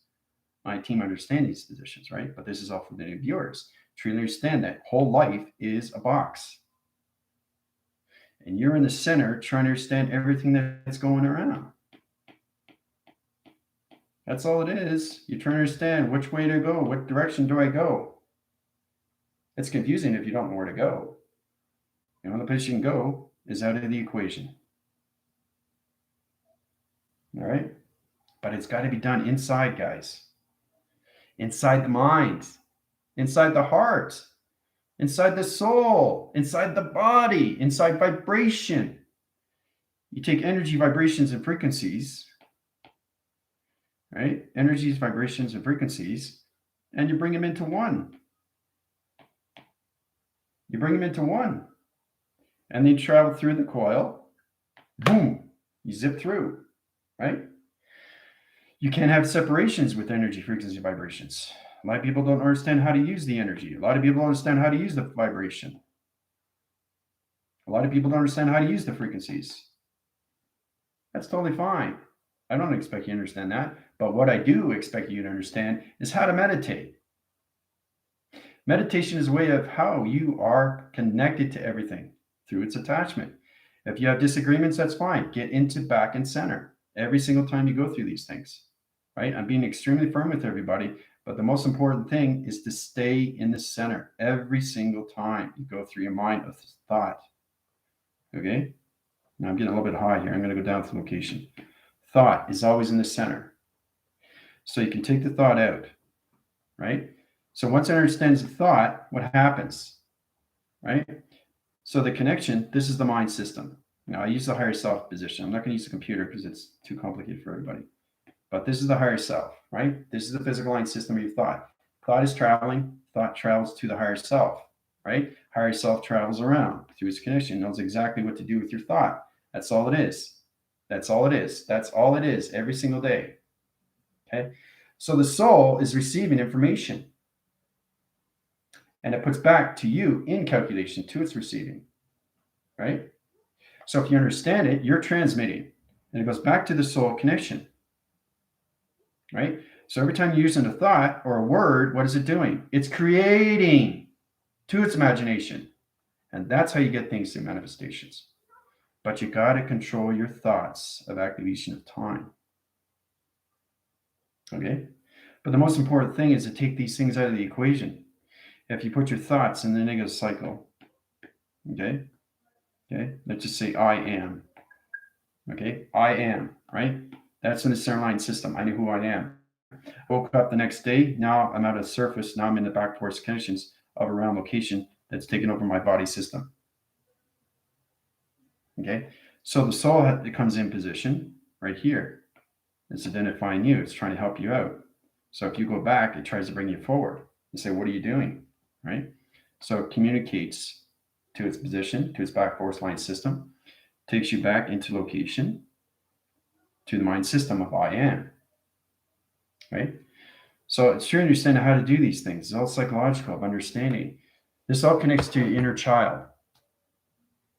[SPEAKER 1] My team understand these positions, right? But this is all for the new viewers. Truly understand that whole life is a box. And you're in the center trying to understand everything that's going around. That's all it is. You're trying to understand which way to go. What direction do I go? It's confusing if you don't know where to go. The only place you can go is out of the equation. All right? But it's got to be done inside, guys. Inside the mind, inside the heart, inside the soul, inside the body, inside vibration. You take energy, vibrations, and frequencies, right? Energies, vibrations, and frequencies, and you bring them into one. You bring them into one. And they travel through the coil. Boom. You zip through, right? You can't have separations with energy, frequency, vibrations. A lot of people don't understand how to use the energy. A lot of people don't understand how to use the vibration. A lot of people don't understand how to use the frequencies. That's totally fine. I don't expect you to understand that. But what I do expect you to understand is how to meditate. Meditation is a way of how you are connected to everything through its attachment. If you have disagreements, that's fine. Get into back and center every single time you go through these things, right? I'm being extremely firm with everybody, but the most important thing is to stay in the center every single time you go through your mind of thought. Okay? Now I'm getting a little bit high here. I'm going to go down to location. Thought is always in the center. So you can take the thought out, right? So once it understands the thought, what happens, right? So the connection, this is the mind system. Now I use the higher self position. I'm not going to use the computer because it's too complicated for everybody. But this is the higher self, right? This is the physical line system of your thought. Thought is traveling. Thought travels to the higher self, right? Higher self travels around through its connection, knows exactly what to do with your thought. That's all it is. That's all it is. That's all it is every single day. Okay? So the soul is receiving information. And it puts back to you in calculation to its receiving, right? So if you understand it, you're transmitting. And it goes back to the soul connection, right? So every time you're using a thought or a word, what is it doing? It's creating to its imagination. And that's how you get things through manifestations. But you got to control your thoughts of activation of time. Okay? But the most important thing is to take these things out of the equation. If you put your thoughts in the negative cycle, okay? Let's just say I am. Okay? I am, right? That's in the center line system. I know who I am. Woke up the next day. Now I'm out of the surface. Now I'm in the back force connections of a round location that's taken over my body system. Okay? So the soul it comes in position right here. It's identifying you. It's trying to help you out. So if you go back, it tries to bring you forward and say, what are you doing? Right? So it communicates to its position, to its back force line system, takes you back into location to the mind system of I am. Right? So it's true understanding how to do these things. It's all psychological of understanding. This all connects to your inner child.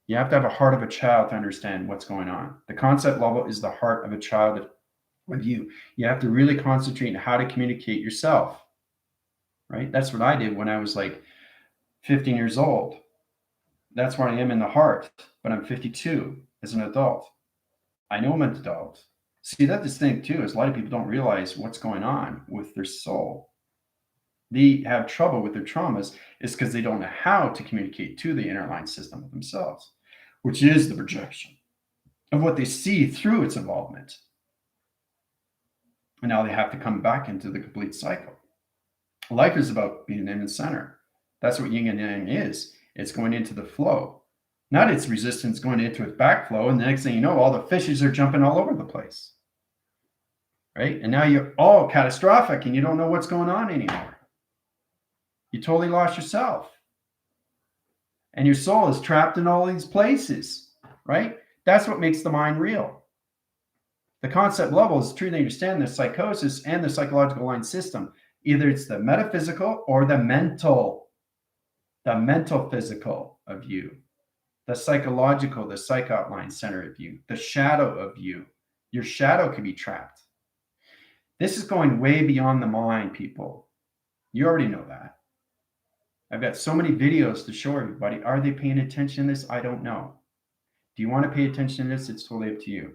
[SPEAKER 1] You have to have a heart of a child to understand what's going on. The concept level is the heart of a child with you. You have to really concentrate on how to communicate yourself. Right? That's what I did when I was like 15 years old. That's where I am in the heart, but I'm 52 as an adult. I know I'm an adult. See, that's the thing too, is a lot of people don't realize what's going on with their soul. They have trouble with their traumas is because they don't know how to communicate to the inner line system of themselves, which is the projection of what they see through its involvement. And now they have to come back into the complete cycle. Life is about being in the center. That's what yin and yang is. It's going into the flow, not its resistance going into its backflow. And the next thing you know, all the fishes are jumping all over the place. right? And now you're all catastrophic and you don't know what's going on anymore. You totally lost yourself. And your soul is trapped in all these places, right? That's what makes the mind real. The concept level is truly understand the psychosis and the psychological line system. Either it's the metaphysical or the mental physical of you, the psychological, the psych outline center of you, the shadow of you. Your shadow can be trapped. This is going way beyond the mind, people. You already know that. I've got so many videos to show everybody. Are they paying attention to this? I don't know. Do you want to pay attention to this? It's totally up to you.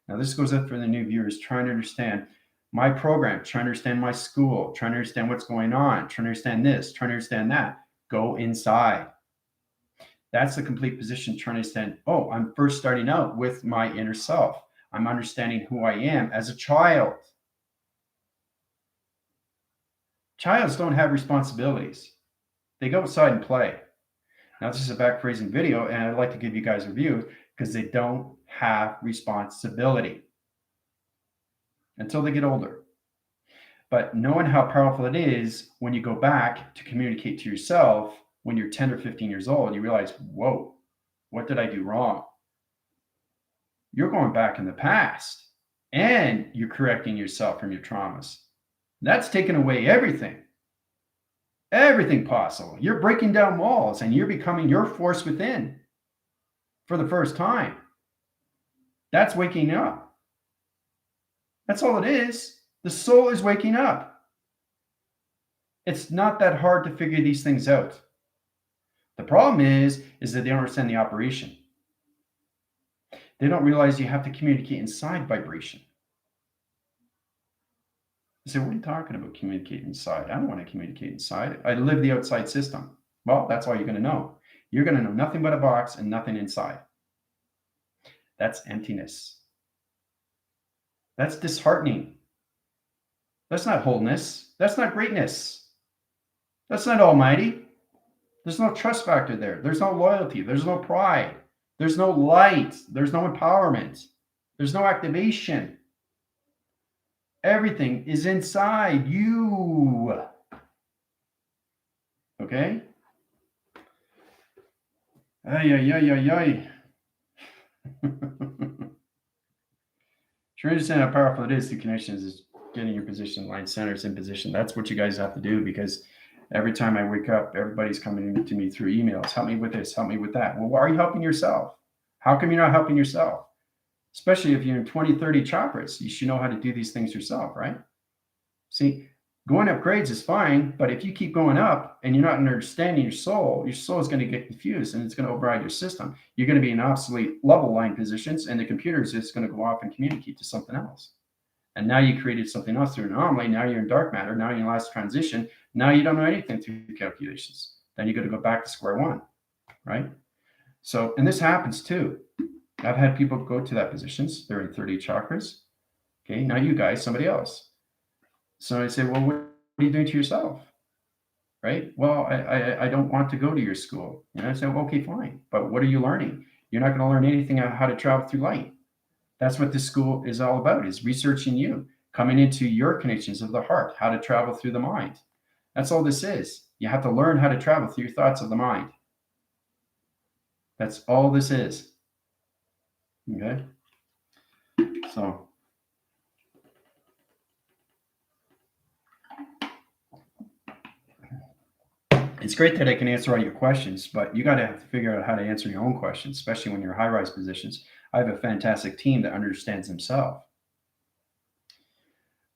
[SPEAKER 1] Now, this goes up for the new viewers trying to understand my program, trying to understand my school, trying to understand what's going on, trying to understand this, trying to understand that. Go inside. That's the complete position, trying to understand, oh, I'm first starting out with my inner self. I'm understanding who I am as a child. Childs don't have responsibilities. They go outside and play. Now, this is a backphrasing video, and I'd like to give you guys a review because they don't have responsibility until they get older. But knowing how powerful it is when you go back to communicate to yourself when you're 10 or 15 years old, you realize, whoa, what did I do wrong? You're going back in the past and you're correcting yourself from your traumas. That's taking away everything possible. You're breaking down walls and you're becoming your force within for the first time. That's waking up. That's all it is. The soul is waking up. It's not that hard to figure these things out. The problem is that they don't understand the operation. They don't realize you have to communicate inside vibration. I say, what are you talking about, communicate inside? I don't want to communicate inside. I live the outside system. Well, that's all you're going to know. You're going to know nothing but a box and nothing inside. That's emptiness. That's disheartening. That's not wholeness. That's not greatness. That's not almighty. There's no trust factor there. There's no loyalty. There's no pride. There's no light. There's no empowerment. There's no activation. Everything is inside you. Okay? Ay, ay, ay, ay, ay. To understand how powerful it is, the connections is getting your position, line centers in position. That's what you guys have to do, because every time I wake up, everybody's coming to me through emails. Help me with this, help me with that. Well, why are you helping yourself? How come you're not helping yourself? Especially if you're in 20, 30 chakras, you should know how to do these things yourself, right? See, going up grades is fine, but if you keep going up and you're not understanding your soul is going to get confused and it's going to override your system. You're going to be in obsolete level line positions, and the computer is just going to go off and communicate to something else. And now you created something else through an anomaly. Now you're in dark matter. Now you're in last transition. Now you don't know anything through calculations. Then you got to go back to square one, right? So, and this happens too. I've had people go to that positions. They're in 30 chakras. Okay, now you guys, somebody else. So I say, well, what are you doing to yourself? Right? Well, I don't want to go to your school. And I say, well, okay, fine. But what are you learning? You're not going to learn anything on how to travel through light. That's what this school is all about, is researching you, coming into your connections of the heart, how to travel through the mind. That's all this is. You have to learn how to travel through your thoughts of the mind. That's all this is. Okay? So it's great that I can answer all your questions, but you got to have to figure out how to answer your own questions, especially when you're high-rise positions. I have a fantastic team that understands themselves.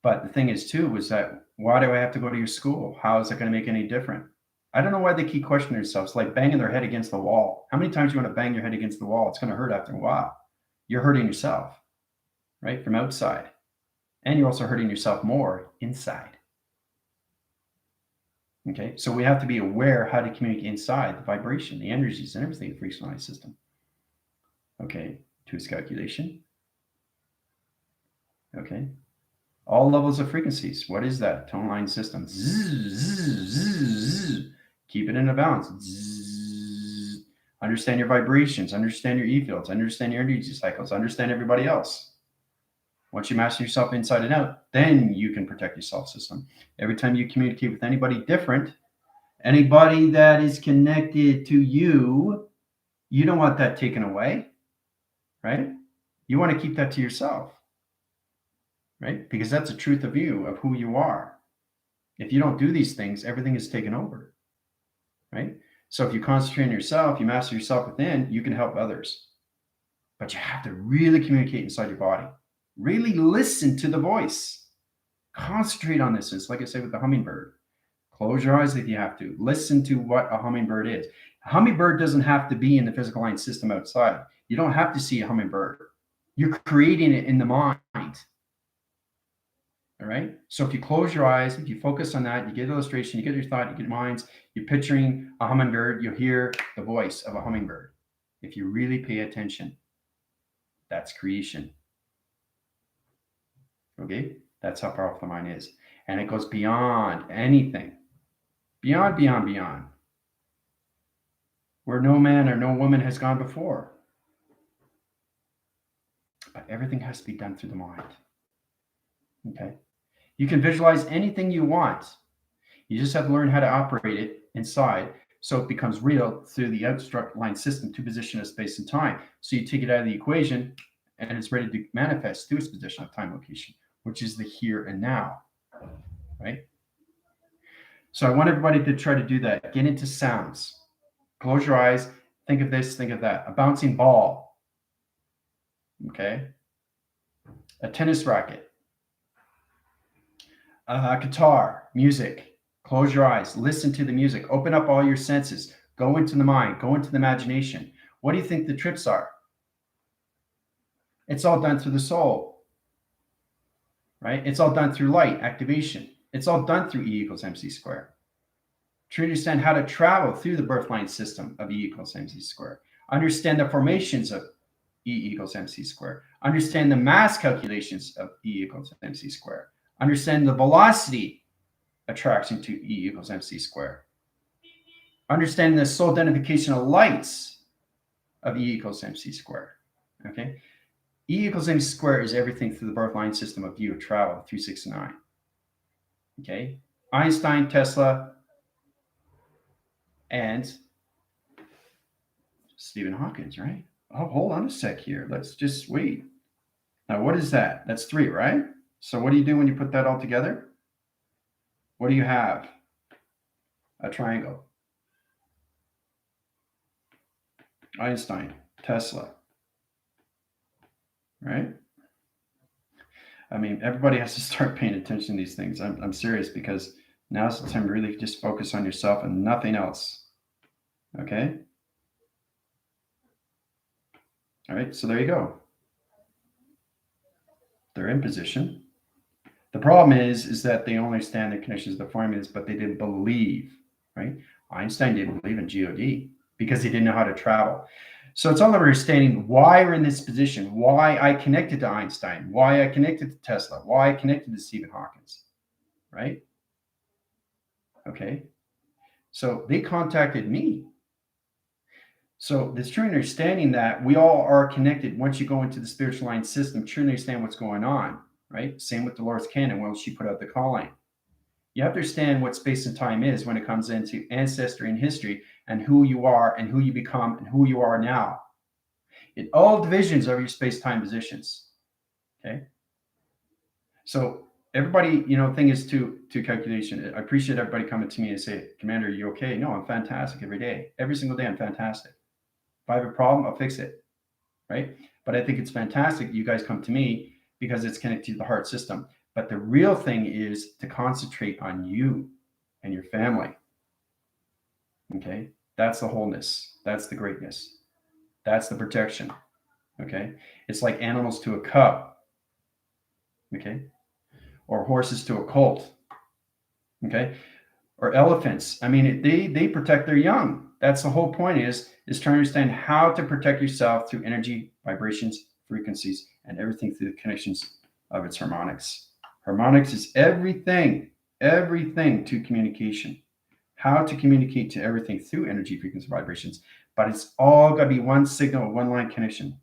[SPEAKER 1] But the thing is, too, was that why do I have to go to your school? How is it going to make any different? I don't know why they keep questioning themselves, like banging their head against the wall. How many times do you want to bang your head against the wall? It's going to hurt after a while. You're hurting yourself, right, from outside. And you're also hurting yourself more inside. Okay, so we have to be aware how to communicate inside, the vibration, the energies, and everything, the frequency system. Okay, to its calculation. Okay, all levels of frequencies. What is that? Tone line system. Zzz, zzz, zzz, zzz. Keep it in a balance. Zzz. Understand your vibrations, understand your E fields, understand your energy cycles, understand everybody else. Once you master yourself inside and out, then you can protect your self system. Every time you communicate with anybody different, anybody that is connected to you, you don't want that taken away, right? You want to keep that to yourself, right? Because that's the truth of you, of who you are. If you don't do these things, everything is taken over, right? So if you concentrate on yourself, you master yourself within, you can help others. But you have to really communicate inside your body. Really listen to the voice. Concentrate on this. It's like I say with the hummingbird. Close your eyes if you have to. Listen to what a hummingbird is. A hummingbird doesn't have to be in the physical line system outside. You don't have to see a hummingbird. You're creating it in the mind. All right. So if you close your eyes, if you focus on that, you get illustration, you get your thought, you get minds, you're picturing a hummingbird, you'll hear the voice of a hummingbird. If you really pay attention, that's creation. Okay. That's how powerful the mind is. And it goes beyond anything. Beyond, beyond, beyond. Where no man or no woman has gone before. But everything has to be done through the mind. Okay. You can visualize anything you want. You just have to learn how to operate it inside so it becomes real through the outstruct line system to position of space and time. So you take it out of the equation and it's ready to manifest through its position of time location, which is the here and now, right? So I want everybody to try to do that. Get into sounds. Close your eyes. Think of this, think of that. A bouncing ball. Okay. A tennis racket. Guitar, music. Close your eyes. Listen to the music. Open up all your senses. Go into the mind. Go into the imagination. What do you think the trips are? It's all done through the soul, right? It's all done through light activation. It's all done through E equals MC squared. To understand how to travel through the birth line system of E equals MC squared. Understand the formations of E equals MC squared. Understand the mass calculations of E equals MC squared. Understand the velocity attraction to E equals MC squared. Understand the soul identification of lights of E equals MC squared. Okay. E equals MC squared is everything through the birth line system of view of travel, 369. Okay. Einstein, Tesla, and Stephen Hawking, right? Oh, hold on a sec here. Let's just wait. Now, what is that? That's 3, right? So what do you do when you put that all together? What do you have? A triangle. Einstein, Tesla, right? I mean, everybody has to start paying attention to these things. I'm serious, because now's the time to really just focus on yourself and nothing else. Okay? All right, so there you go. They're in position. The problem is that they only understand the connections of the formulas, but they didn't believe, right? Einstein didn't believe in God because he didn't know how to travel. So it's all about understanding why we're in this position, why I connected to Einstein, why I connected to Tesla, why I connected to Stephen Hawking, right? Okay. So they contacted me. So this true understanding that we all are connected. Once you go into the spiritual line system, truly understand what's going on, right? Same with Dolores Cannon when she put out the calling. You have to understand what space and time is when it comes into ancestry and history and who you are and who you become and who you are now. In all divisions of your space-time positions. Okay. So everybody, thing is to calculation. I appreciate everybody coming to me and say, Commander, are you okay? No, I'm fantastic every day. Every single day, I'm fantastic. If I have a problem, I'll fix it. Right. But I think it's fantastic you guys come to me because it's connected to the heart system. But the real thing is to concentrate on you and your family. Okay. That's the wholeness. That's the greatness. That's the protection. Okay. It's like animals to a cub. Okay. Or horses to a colt. Okay. Or elephants. I mean, they protect their young. That's the whole point is trying to understand how to protect yourself through energy, vibrations, frequencies, and everything through the connections of its harmonics. Harmonics is everything to communication. How to communicate to everything through energy, frequency, vibrations, but it's all got to be one signal, one line connection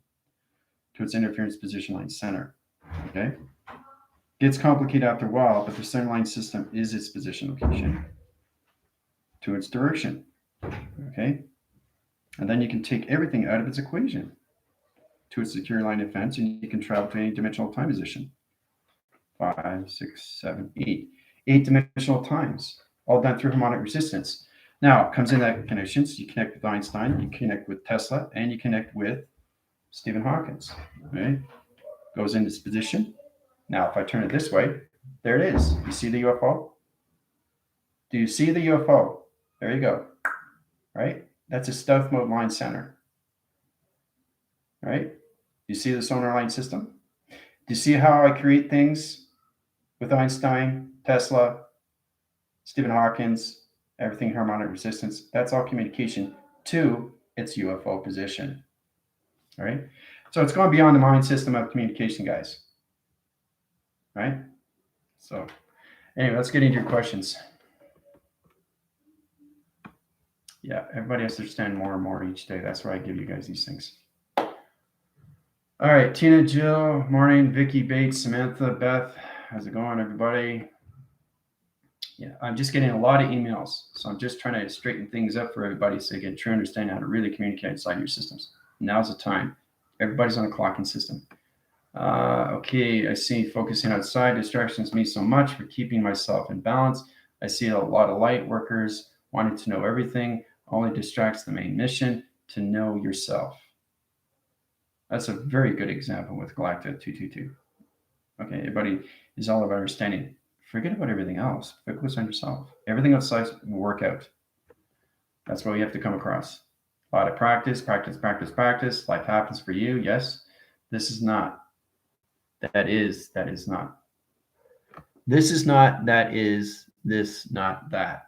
[SPEAKER 1] to its interference position line center. Okay. Gets complicated after a while, but the center line system is its position location to its direction. Okay. And then you can take everything out of its equation to its secure line of defense, and you can travel to any dimensional time position. 5, 6, 7, 8. 8-dimensional times, all done through harmonic resistance. Now, it comes in that connections. You connect with Einstein, you connect with Tesla, and you connect with Stephen Hawking. Okay? Goes in this position. Now, if I turn it this way, there it is. You see the UFO? Do you see the UFO? There you go. Right? That's a stealth mode line center. Right? You see the sonar line system? Do you see how I create things with Einstein, Tesla, Stephen Hawking, everything harmonic resistance? That's all communication to its UFO position. All right? So it's going beyond the mind system of communication, guys. Right? So anyway, let's get into your questions. Yeah, everybody has to understand more and more each day. That's why I give you guys these things. All right, Tina, Jill, morning, Vicky, Bates, Samantha, Beth, how's it going, everybody? Yeah, I'm just getting a lot of emails, so I'm just trying to straighten things up for everybody so you get a true understanding how to really communicate inside your systems. Now's the time. Everybody's on a clocking system. Okay, I see focusing outside distractions me so much for keeping myself in balance. I see a lot of light workers wanting to know everything, only distracts the main mission to know yourself. That's a very good example with Galacta 222. Okay, everybody is all about understanding. Forget about everything else. Focus on yourself. Everything outside will work out. That's what we have to come across. A lot of practice, practice, practice, practice. Life happens for you. Yes. This is not. That is not. This is not. That is this, not that.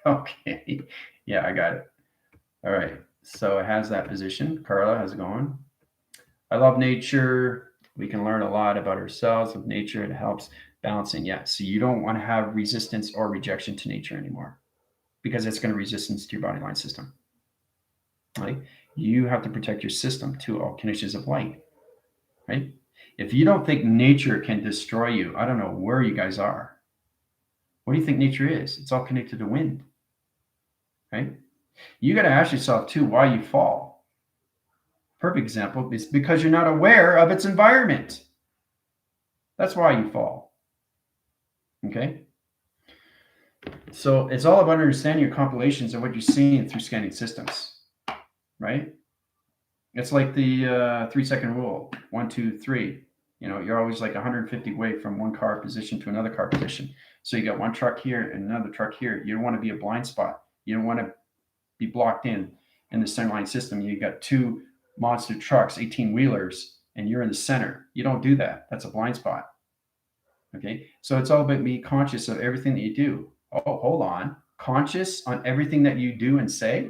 [SPEAKER 1] Okay. Yeah, I got it. All right. So it has that position. Carla, how's it going? I love nature. We can learn a lot about ourselves with nature. It helps balancing. Yeah. So you don't want to have resistance or rejection to nature anymore because it's going to resistance to your body line system. Right? You have to protect your system to all conditions of light. Right? If you don't think nature can destroy you, I don't know where you guys are. What do you think nature is? It's all connected to wind. Right? You got to ask yourself too why you fall. Perfect example is because you're not aware of its environment. That's why you fall. Okay? So it's all about understanding your compilations and what you're seeing through scanning systems, right? It's like the 3-second rule, 1, 2, 3. You know, you're always like 150 away from one car position to another car position. So you got one truck here and another truck here. You don't want to be a blind spot. You don't want to be blocked in the center line system. You got 2 monster trucks, 18-wheelers, and you're in the center. You don't do that. That's a blind spot. Okay, so it's all about being conscious of everything that you do. Oh, hold on. Conscious on everything that you do and say,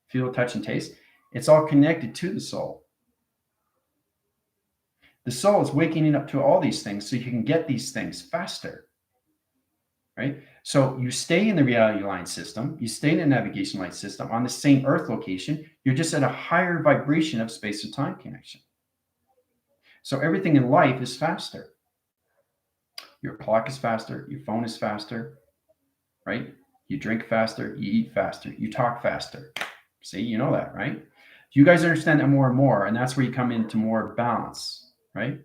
[SPEAKER 1] feel, touch, and taste. It's all connected to the soul. The soul is waking up to all these things so you can get these things faster. Right? So you stay in the reality line system, you stay in the navigation line system on the same Earth location. You're just at a higher vibration of space and time connection. So everything in life is faster. Your clock is faster, your phone is faster, right? You drink faster, you eat faster, you talk faster. See, you know that, right? You guys understand that more and more, and that's where you come into more balance, right?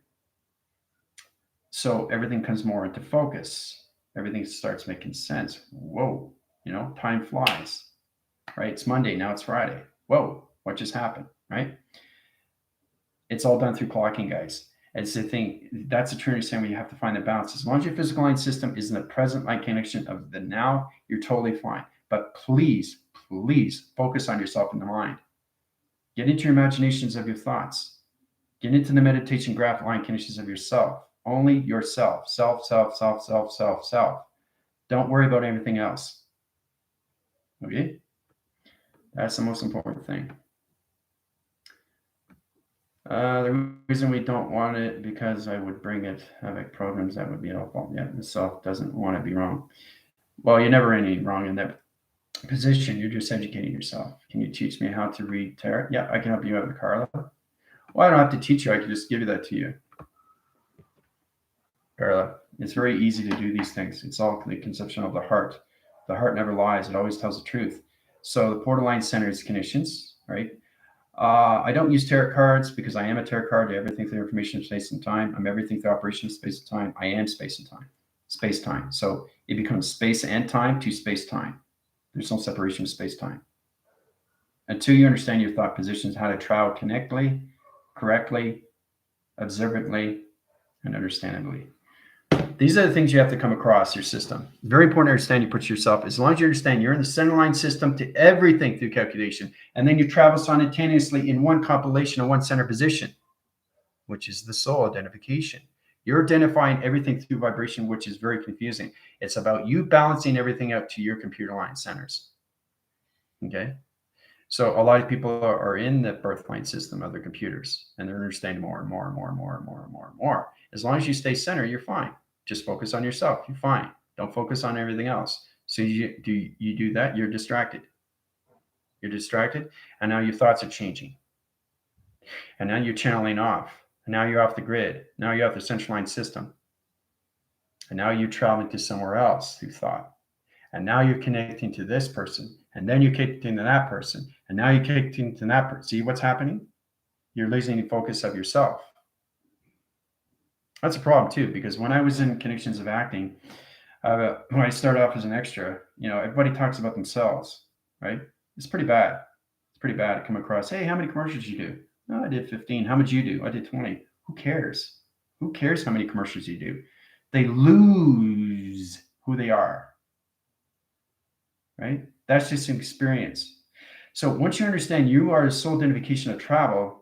[SPEAKER 1] So everything comes more into focus. Everything starts making sense. Whoa, you know, time flies, right? It's Monday, now it's Friday. Whoa, what just happened, right? It's all done through clocking, guys. It's the thing, that's a true understanding where you have to find the balance. As long as your physical line system is in the present line connection of the now, you're totally fine. But please, please focus on yourself in the mind. Get into your imaginations of your thoughts. Get into the meditation graph line conditions of yourself. Only yourself. Self, self, self, self, self, self. Don't worry about anything else. Okay? That's the most important thing. The reason we don't want it because I would bring it havoc programs that would be helpful. Yeah, the self doesn't want to be wrong. Well, you're never any wrong in that position. You're just educating yourself. Can you teach me how to read tarot? Yeah, I can help you out with Carla. Well, I don't have to teach you. I can just give you that to you. Carla. It's very easy to do these things. It's all the conception of the heart. The heart never lies. It always tells the truth. So the Portal Line Center is connections, right? I don't use tarot cards because I am a tarot card. Everything through information, space, and time. I'm everything through operation of space and time. I am space and time. Space time. So it becomes space and time to space time. There's no separation of space time. Until you understand your thought positions, how to travel connectly, correctly, observantly, and understandably. These are the things you have to come across your system. Very important to understand you put yourself, as long as you understand you're in the center line system to everything through calculation, and then you travel simultaneously in one compilation of one center position, which is the soul identification. You're identifying everything through vibration, which is very confusing. It's about you balancing everything out to your computer line centers. Okay? So a lot of people are in the birth line system of their computers, and they're understanding more and more and more and more and more and more and more. As long as you stay centered, you're fine. Just focus on yourself. You're fine. Don't focus on everything else. So you do that, you're distracted. You're distracted, and now your thoughts are changing. And now you're channeling off. And now you're off the grid. Now you're off the central line system. And now you're traveling to somewhere else through thought. And now you're connecting to this person. And then you're connecting to that person. And now you're connecting to that person. See what's happening? You're losing focus of yourself. That's a problem too, because when I was in Connections of Acting, when I started off as an extra, everybody talks about themselves, right? It's pretty bad. It's pretty bad to come across, hey, how many commercials did you do? No, I did 15. How much you do? I did 20. Who cares? Who cares how many commercials you do? They lose who they are, right? That's just an experience. So once you understand you are a soul identification of travel,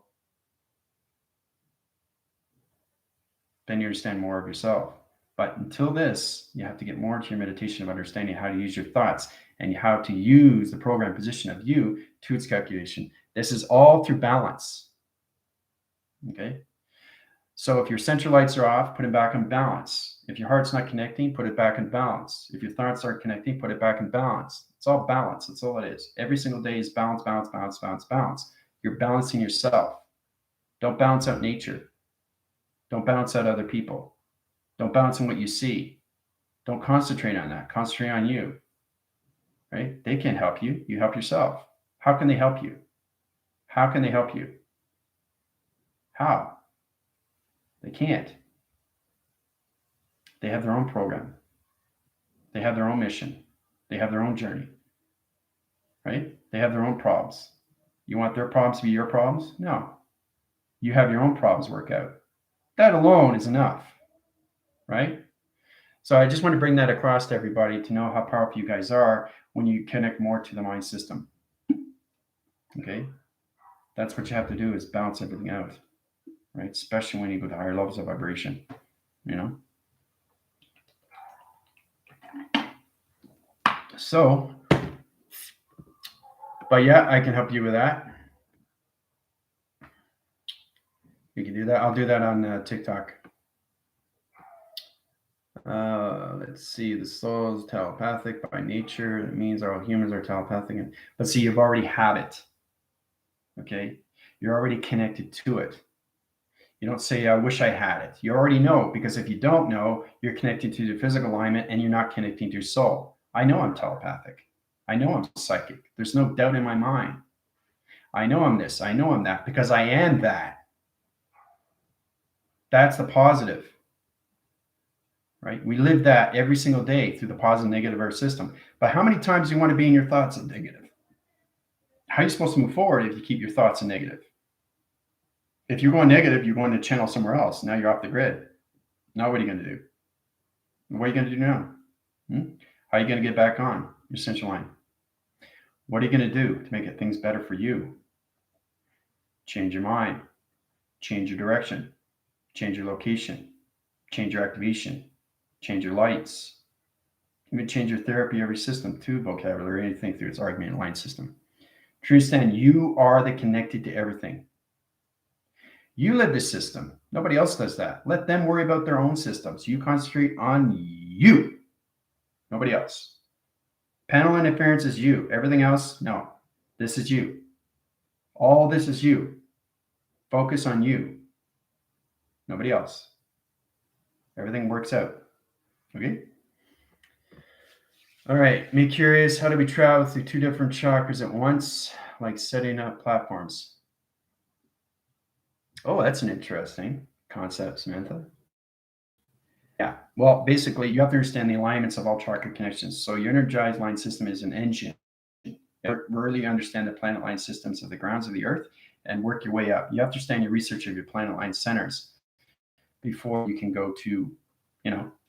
[SPEAKER 1] then you understand more of yourself. But until this, you have to get more into your meditation of understanding how to use your thoughts and how to use the program position of you to its calculation. This is all through balance. Okay? So if your central lights are off, put it back in balance. If your heart's not connecting, put it back in balance. If your thoughts aren't connecting, put it back in balance. It's all balance. That's all it is. Every single day is balance, balance, balance, balance, balance. You're balancing yourself. Don't balance out nature. Don't balance out other people. Don't balance on what you see. Don't concentrate on that. Concentrate on you. Right? They can't help you. You help yourself. How can they help you? How can they help you? How? They can't. They have their own program. They have their own mission. They have their own journey. Right? They have their own problems. You want their problems to be your problems? No. You have your own problems work out. That alone is enough. Right? So I just want to bring that across to everybody to know how powerful you guys are when you connect more to the mind system. Okay? That's what you have to do, is balance everything out. Right? Especially when you go to higher levels of vibration. So, but yeah, I can help you with that. You can do that. I'll do that on TikTok. Let's see. The soul is telepathic by nature. It means all humans are telepathic. But see, you've already had it. Okay? You're already connected to it. You don't say, I wish I had it. You already know, because if you don't know, you're connected to the physical alignment and you're not connecting to your soul. I know I'm telepathic. I know I'm psychic. There's no doubt in my mind. I know I'm this. I know I'm that, because I am that. That's the positive. Right? We live that every single day through the positive and negative of our system. But how many times do you want to be in your thoughts of negative? How are you supposed to move forward if you keep your thoughts in negative? If you're going negative, you're going to channel somewhere else. Now you're off the grid. Now what are you going to do? What are you going to do now? How are you going to get back on your central line? What are you going to do to make things better for you? Change your mind. Change your direction. Change your location. Change your activation. Change your lights. You can change your therapy, every system too, vocabulary, anything through its argument line system. To understand, you are the connected to everything. You live this system. Nobody else does that. Let them worry about their own systems. You concentrate on you. Nobody else. Panel interference is you. Everything else, no. This is you. All this is you. Focus on you. Nobody else. Everything works out. Okay. All right. Me curious, how do we travel through two different chakras at once, like setting up platforms? Oh, that's an interesting concept, Samantha. Yeah. Well, basically, you have to understand the alignments of all chakra connections. So your energized line system is an engine. You really understand the planet line systems of the grounds of the earth and work your way up. You have to understand your research of your planet line centers before you can go to,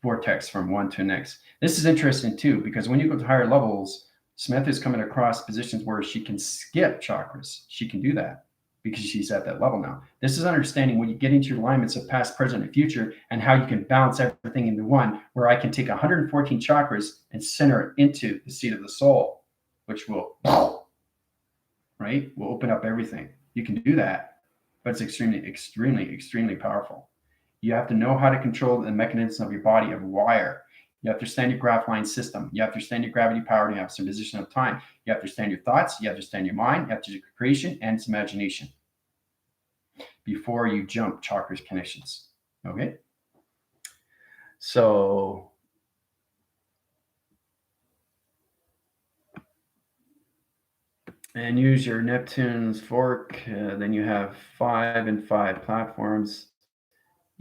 [SPEAKER 1] vortex from one to the next. This is interesting too, because when you go to higher levels, Samantha is coming across positions where she can skip chakras. She can do that because she's at that level now. This is understanding when you get into your alignments of past, present, and future, and how you can balance everything into one, where I can take 114 chakras and center it into the seat of the soul, which will, right, will open up everything. You can do that, but it's extremely, extremely, extremely powerful. You have to know how to control the mechanism of your body of wire. You have to understand your graph line system. You have to understand your gravity power. And you have some position of time. You have to understand your thoughts. You have to understand your mind. You have to do creation and its imagination before you jump chakras connections. Okay. So and use your Neptune's fork. Then you have 5 and 5 platforms.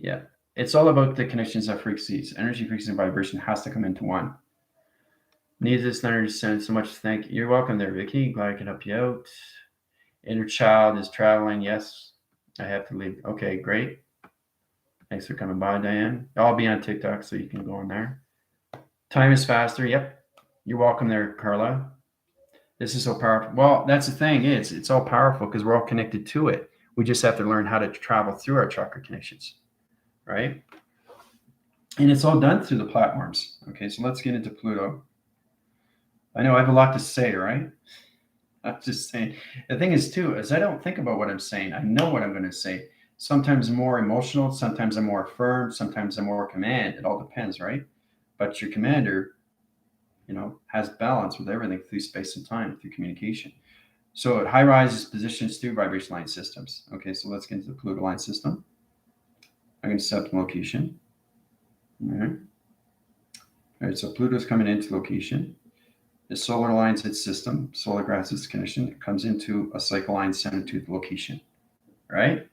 [SPEAKER 1] Yeah. It's all about the connections of frequencies. Energy, frequency, and vibration has to come into one. Needs this energy send so much. Thank you. You're welcome there, Vicky. Glad I can help you out. Inner child is traveling. Yes, I have to leave. Okay, great. Thanks for coming by, Diane. I'll be on TikTok, so you can go on there. Time is faster. Yep. You're welcome there, Carla. This is so powerful. Well, that's the thing. It's all powerful because we're all connected to it. We just have to learn how to travel through our chakra connections, right? And it's all done through the platforms. Okay, so let's get into Pluto. I know I have a lot to say, right? I'm just saying. The thing is, too, is I don't think about what I'm saying. I know what I'm going to say. Sometimes I'm more emotional. Sometimes I'm more firm. Sometimes I'm more command. It all depends, right? But your commander, has balance with everything through space and time, through communication. So at high rises positions through vibration line systems. Okay, so let's get into the Pluto line system. I'm going to set up the location. All right. All right, so Pluto's coming into location. The solar aligns its system, solar grabs its connection, it comes into a cycle line center to the location. Right?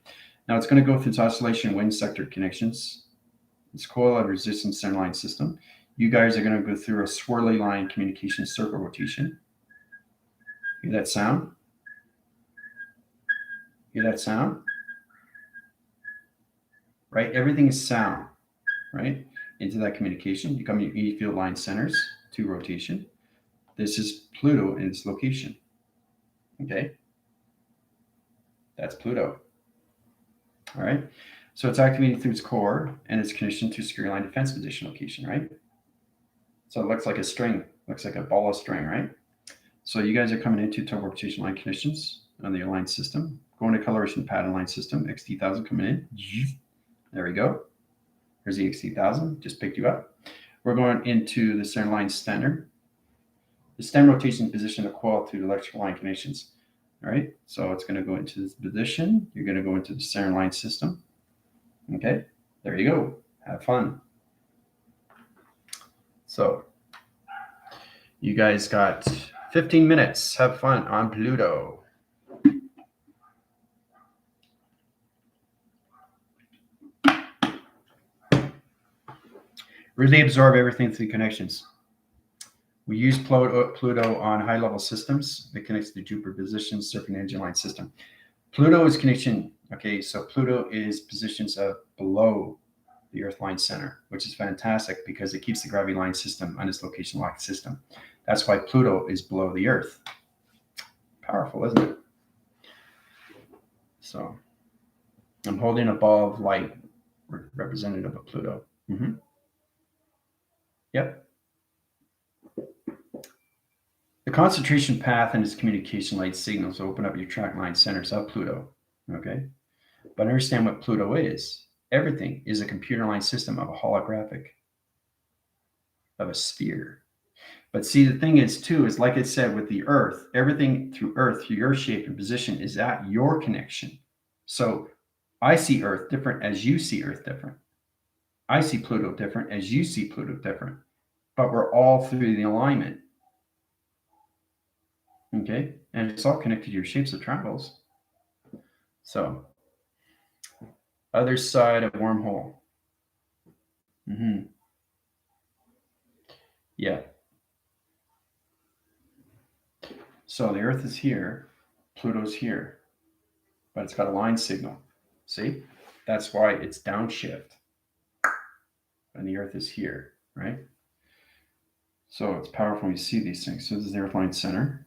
[SPEAKER 1] Now it's going to go through its oscillation wind sector connections, its coil of resistance center line system. You guys are going to go through a swirly line communication circle rotation. Hear that sound? Hear that sound? Right? Everything is sound, right? Into that communication. You come in your E field line centers to rotation. This is Pluto in its location. Okay? That's Pluto. All right. So it's activating through its core and it's conditioned to secure line defense position location, right? So it looks like a string, looks like a ball of string, right? So you guys are coming into total rotation line conditions on the aligned system. Going to coloration pattern line system, XT1000 coming in. There we go. There's the XT1000, just picked you up. We're going into the center line standard. The stem rotation position of coil through the electrical line connections. All right, so it's going to go into this position. You're going to go into the center line system. Okay, there you go. Have fun. So you guys got 15 minutes. Have fun on Pluto. Really absorb everything through connections. We use Pluto on high-level systems that connects to Jupiter position, surfing engine line system. Pluto is connection. Okay, so Pluto is positions of below the Earth line center, which is fantastic because it keeps the gravity line system on its location locked system. That's why Pluto is below the Earth. Powerful, isn't it? So I'm holding a ball of light representative of Pluto. Mm-hmm. Yep. The concentration path and its communication light signals open up your track line centers of Pluto. Okay. But understand what Pluto is. Everything is a computer line system of a holographic, of a sphere. But see, the thing is, too, is like I said with the Earth, everything through Earth, through your shape and position is at your connection. So I see Earth different as you see Earth different. I see Pluto different as you see Pluto different, but we're all through the alignment. Okay, and it's all connected to your shapes of travels. So, other side of wormhole. Yeah. So the Earth is here, Pluto's here, but it's got a line signal. See? That's why it's downshift. And the Earth is here, right? So it's powerful when you see these things. So this is the Earth line center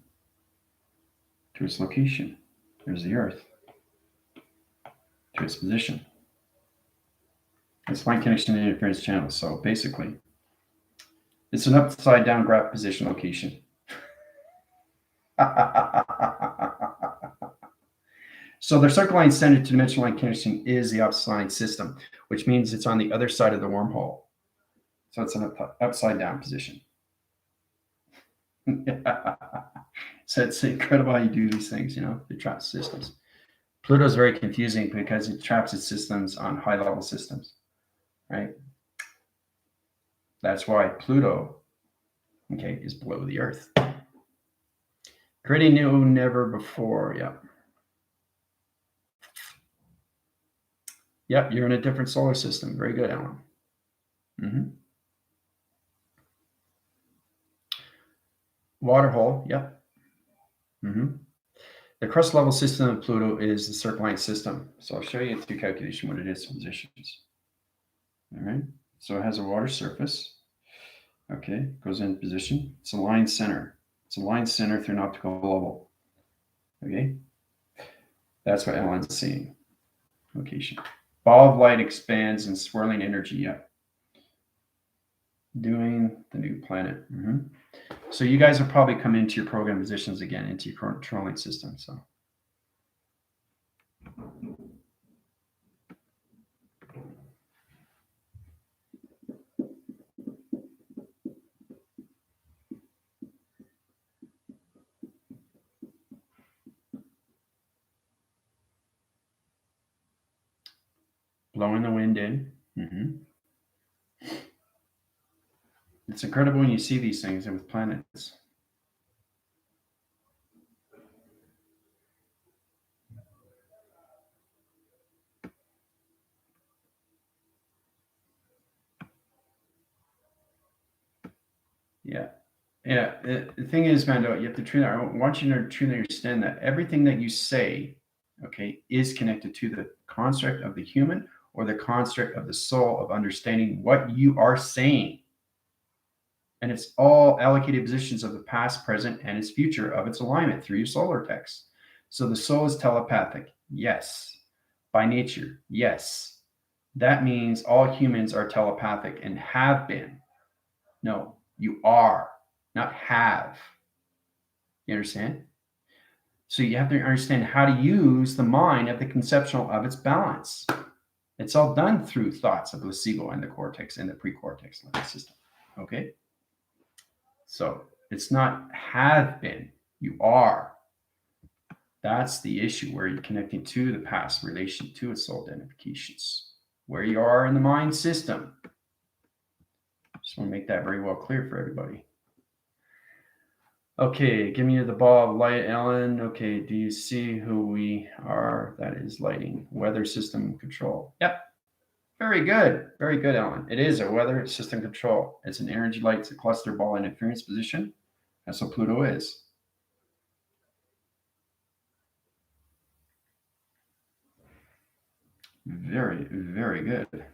[SPEAKER 1] to its location. There's the Earth to its position. It's line connection and interference channel. So basically, it's an upside down graph position location. So the circle line center to dimensional line connection is the opposite line system, which means it's on the other side of the wormhole. So it's an upside down position. So it's incredible how you do these things, the trap systems. Pluto is very confusing because it traps its systems on high level systems, right? That's why Pluto, is below the Earth. Creating new, never before. Yep. Yep, you're in a different solar system. Very good, Alan. Water hole. Yep. The crust level system of Pluto is the circle line system. So I'll show you through calculation what it is, positions. All right. So it has a water surface. Okay, goes in position. It's a line center. It's a line center through an optical level. Okay, that's what Alan's seeing. Location. Ball of light expands and swirling energy. Yep. Doing the new planet. So you guys will probably come into your program positions again, into your controlling system. So. Blowing the wind in. It's incredible when you see these things and with planets. Yeah. The thing is, Mando, you have to truly, I want you to truly understand that everything that you say, is connected to the construct of the human or the construct of the soul of understanding what you are saying. And it's all allocated positions of the past, present, and its future of its alignment through your solar text. So the soul is telepathic. Yes. By nature. Yes. That means all humans are telepathic and have been. No, you are, not have. You understand? So you have to understand how to use the mind at the conceptual of its balance. It's all done through thoughts of the placebo and the cortex and the pre-cortex system. Okay? So it's not have been, you are. That's the issue where you're connecting to the past relation to its soul identifications, where you are in the mind system. Just want to make that very well clear for everybody. Okay, give me the ball of light, Alan. Okay, do you see who we are? That is lighting. Weather system control. Yep. Very good. Very good, Alan. It is a weather system control. It's an energy light. It's a cluster ball interference position. That's what Pluto is. Very, very good.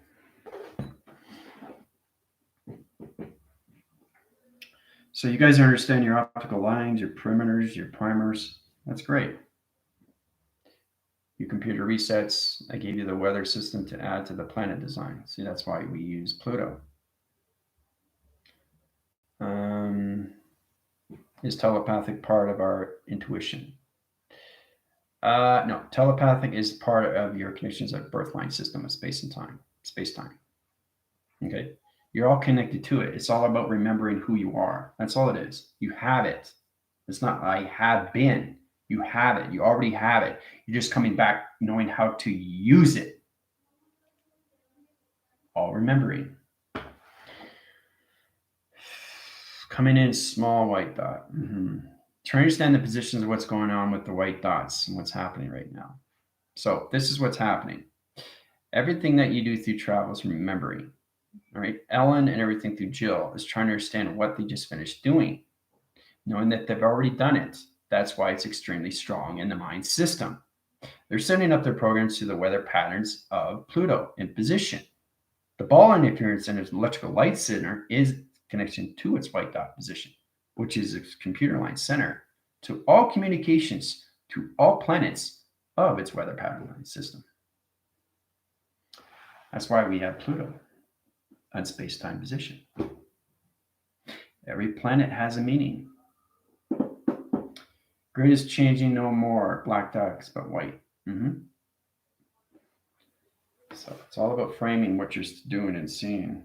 [SPEAKER 1] So you guys understand your optical lines, your perimeters, your primers. That's great. Your computer resets. I gave you the weather system to add to the planet design. See, that's why we use Pluto. Is telepathic part of our intuition? No, telepathic is part of your connections of birth line system of space and time, space-time. Okay. You're all connected to it. It's all about remembering who you are. That's all it is. You have it. It's not I have been. You have it. You already have it. You're just coming back knowing how to use it. All remembering. Coming in small white dot. Try to understand the positions of what's going on with the white dots and what's happening right now. So this is what's happening. Everything that you do through travel is remembering. All right. Ellen and everything through Jill is trying to understand what they just finished doing, knowing that they've already done it. That's why it's extremely strong in the mind system. They're setting up their programs to the weather patterns of Pluto in position. The ball interference in its electrical light center is connection to its white dot position, which is its computer line center to all communications to all planets of its weather pattern line system. That's why we have Pluto on space-time position. Every planet has a meaning. Grid is changing no more black dots, but white. So it's all about framing what you're doing and seeing.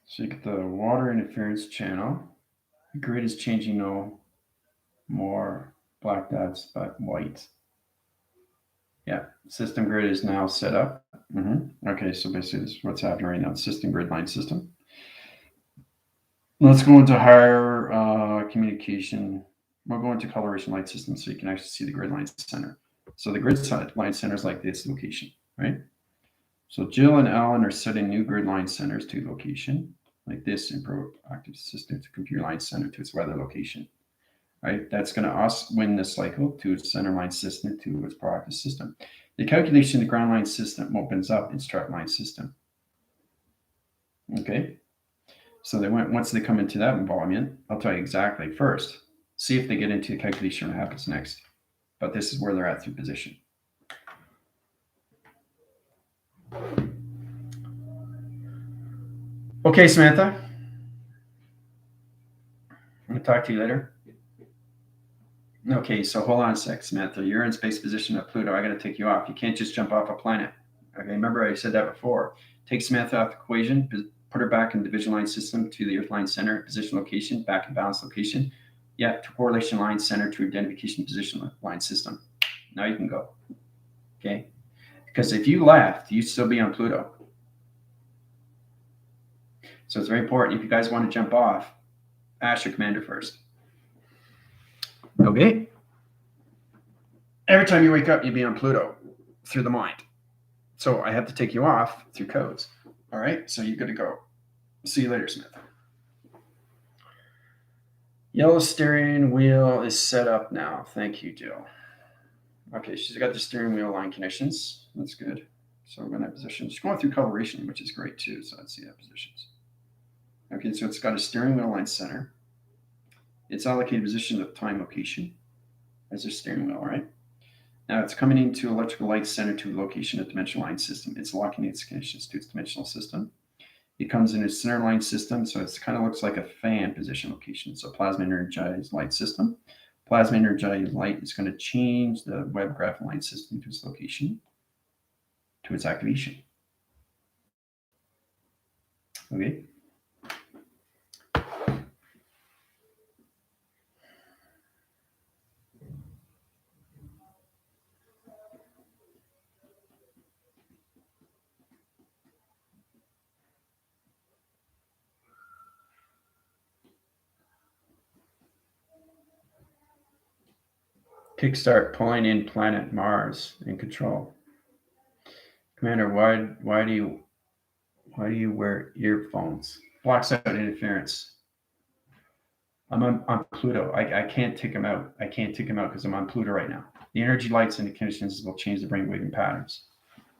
[SPEAKER 1] So you get the water interference channel. The grid is changing no more black dots, but white. Yeah, system grid is now set up. Okay, so basically this is what's happening right now. System grid line system. Let's go into higher communication. We'll go into coloration light system so you can actually see the grid line center. So the grid line center is like this location, right? So Jill and Ellen are setting new grid line centers to location, like this in proactive system to computer line center to its weather location, right? That's going to win the cycle to its center line system to its proactive system. The calculation of the ground line system opens up its chart line system. Okay. So once they come into that embodiment, I'll tell you exactly first. See if they get into the calculation what happens next. But this is where they're at through position. Okay, Samantha. I'm going to talk to you later. Okay, so hold on a sec, Samantha. You're in space position of Pluto. I got to take you off. You can't just jump off a planet. Okay, remember I said that before. Take Samantha off the equation, put her back in the division line system to the Earth line center, position location, back in balance location. Yeah, to correlation line center to identification position line system. Now you can go. Okay? Because if you left, you'd still be on Pluto. So it's very important. If you guys want to jump off, ask your commander first. Okay? Every time you wake up, you'd be on Pluto through the mind. So I have to take you off through codes. All right? So you're good to go. See you later, Smith. Yellow steering wheel is set up now. Thank you, Jill. Okay, she's got the steering wheel line connections. That's good. So we're in that position. She's going through coloration, which is great too. So let's see that positions. Okay, so it's got a steering wheel line center. It's allocated position of time location as a steering wheel, right? Now it's coming into electrical light center to location of dimensional line system. It's locking its connections to its dimensional system. It comes in its center line system, so it kind of looks like a fan position location. So plasma energized light system. Plasma energized light is going to change the web graph line system to its location, to its activation. Okay. Kickstart pulling in planet Mars in control. Commander, why do you wear earphones? Blocks out interference. I'm on Pluto. I can't take them out. I can't take them out because I'm on Pluto right now. The energy lights and the conditions will change the brainwave patterns.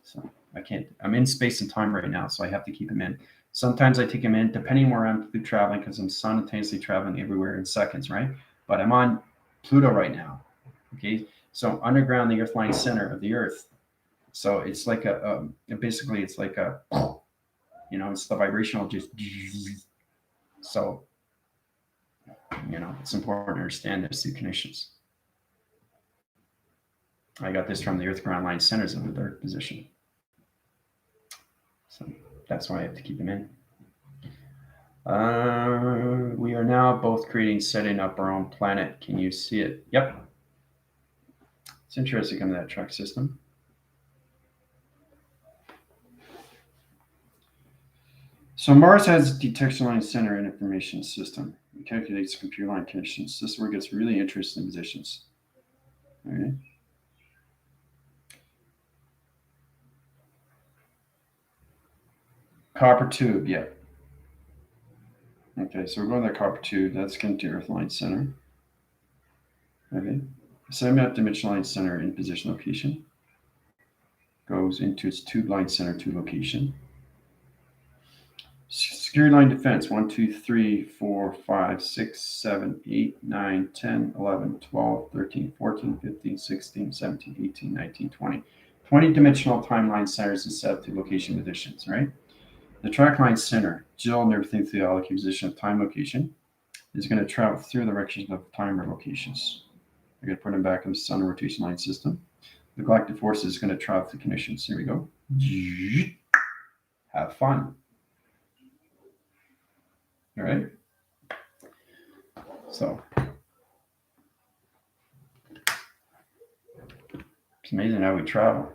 [SPEAKER 1] So I can't. I'm in space and time right now, so I have to keep them in. Sometimes I take them in, depending where I'm traveling, because I'm simultaneously traveling everywhere in seconds, right? But I'm on Pluto right now. Okay, so underground, the Earth line center of the Earth. So it's like basically it's like a, it's the vibrational just. So, it's important to understand those two conditions. I got this from the Earth ground line centers of the Earth position. So that's why I have to keep them in. We are now both setting up our own planet. Can you see it? Yep. It's interesting coming to that track system. So Mars has a detection line center and information system. It calculates computer line connections. This is where it gets really interesting positions. Okay. Copper tube, yeah. Okay, so we're going to that copper tube. That's going to Earth line center. Okay. Semi-dimensional line center in position location. Goes into its tube line center to location. Security line defense 1, 2, 3, 4, 5, 6, 7, 8, 9, 10, 11, 12, 13, 14, 15, 16, 17, 18, 19, 20. 20 dimensional timeline centers is set up to location positions, right? The track line center, Jill and everything through the allocated position of time location, is going to travel through the direction of timer locations. We're going to put them back in the sun rotation line system. The galactic force is going to travel through conditions. Here we go. Have fun. All right. So it's amazing how we travel.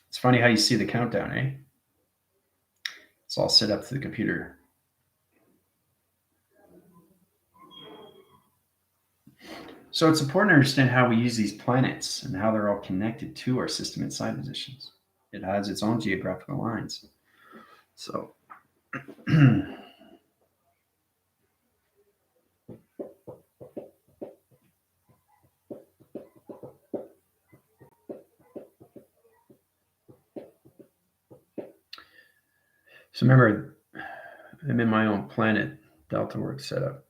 [SPEAKER 1] It's funny how you see the countdown, eh? It's all set up to the computer. So it's important to understand how we use these planets and how they're all connected to our system inside positions. It has its own geographical lines. So So remember, I'm in my own planet, Delta Work setup.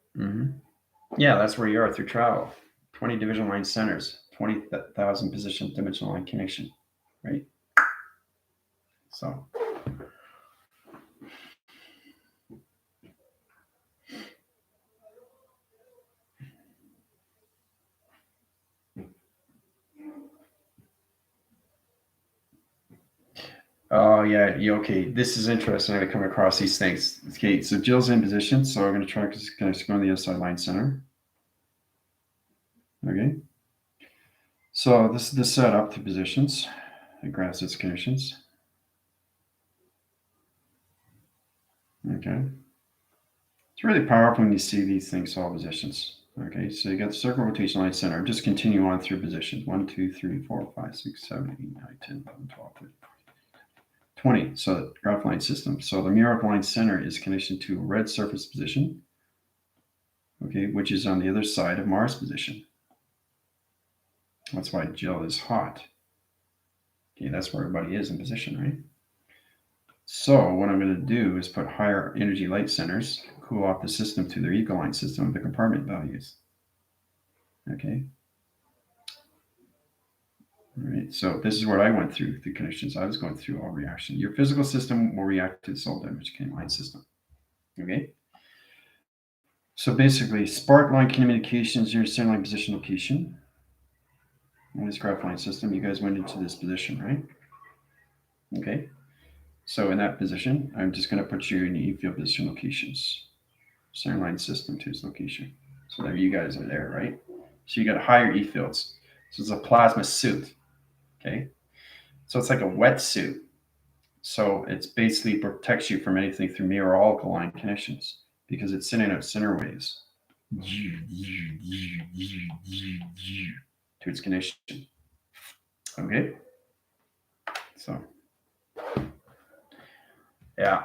[SPEAKER 1] Yeah, that's where you are through travel. 20 division line centers, 20,000 position dimensional line connection, right? So oh yeah, okay. This is interesting. I'm gonna come across these things. Okay, so Jill's in position, so I'm gonna try to go on the other side line center. Okay. So this is the setup to positions. It grabs its conditions. Okay. It's really powerful when you see these things solve positions. Okay, so you got the circle rotation line center. Just continue on through positions 1, 2, 3, 4, 5, 6, 7, 8, 9, 10, 11, 12, 13, 20. So the graph line system. So the miracle line center is connected to a red surface position, okay, which is on the other side of Mars position. That's why Jill is hot. Okay, that's where everybody is in position, right? So what I'm going to do is put higher energy light centers, cool off the system to their eco-line system of the compartment values. Okay. All right, so this is what I went through the conditions. I was going through all reaction. Your physical system will react to the soul damage line system. Okay. So basically, spark line communications, your center line position location. On this graph line system, you guys went into this position, right? Okay. So in that position, I'm just going to put you in the E-field position locations. Center line system to its location. So there you guys are there, right? So you got higher E-fields. So it's a plasma suit. Okay. So it's like a wetsuit. So it's basically protects you from anything through mirror alkaline connections because it's sending out center waves to its connection. Okay. So yeah.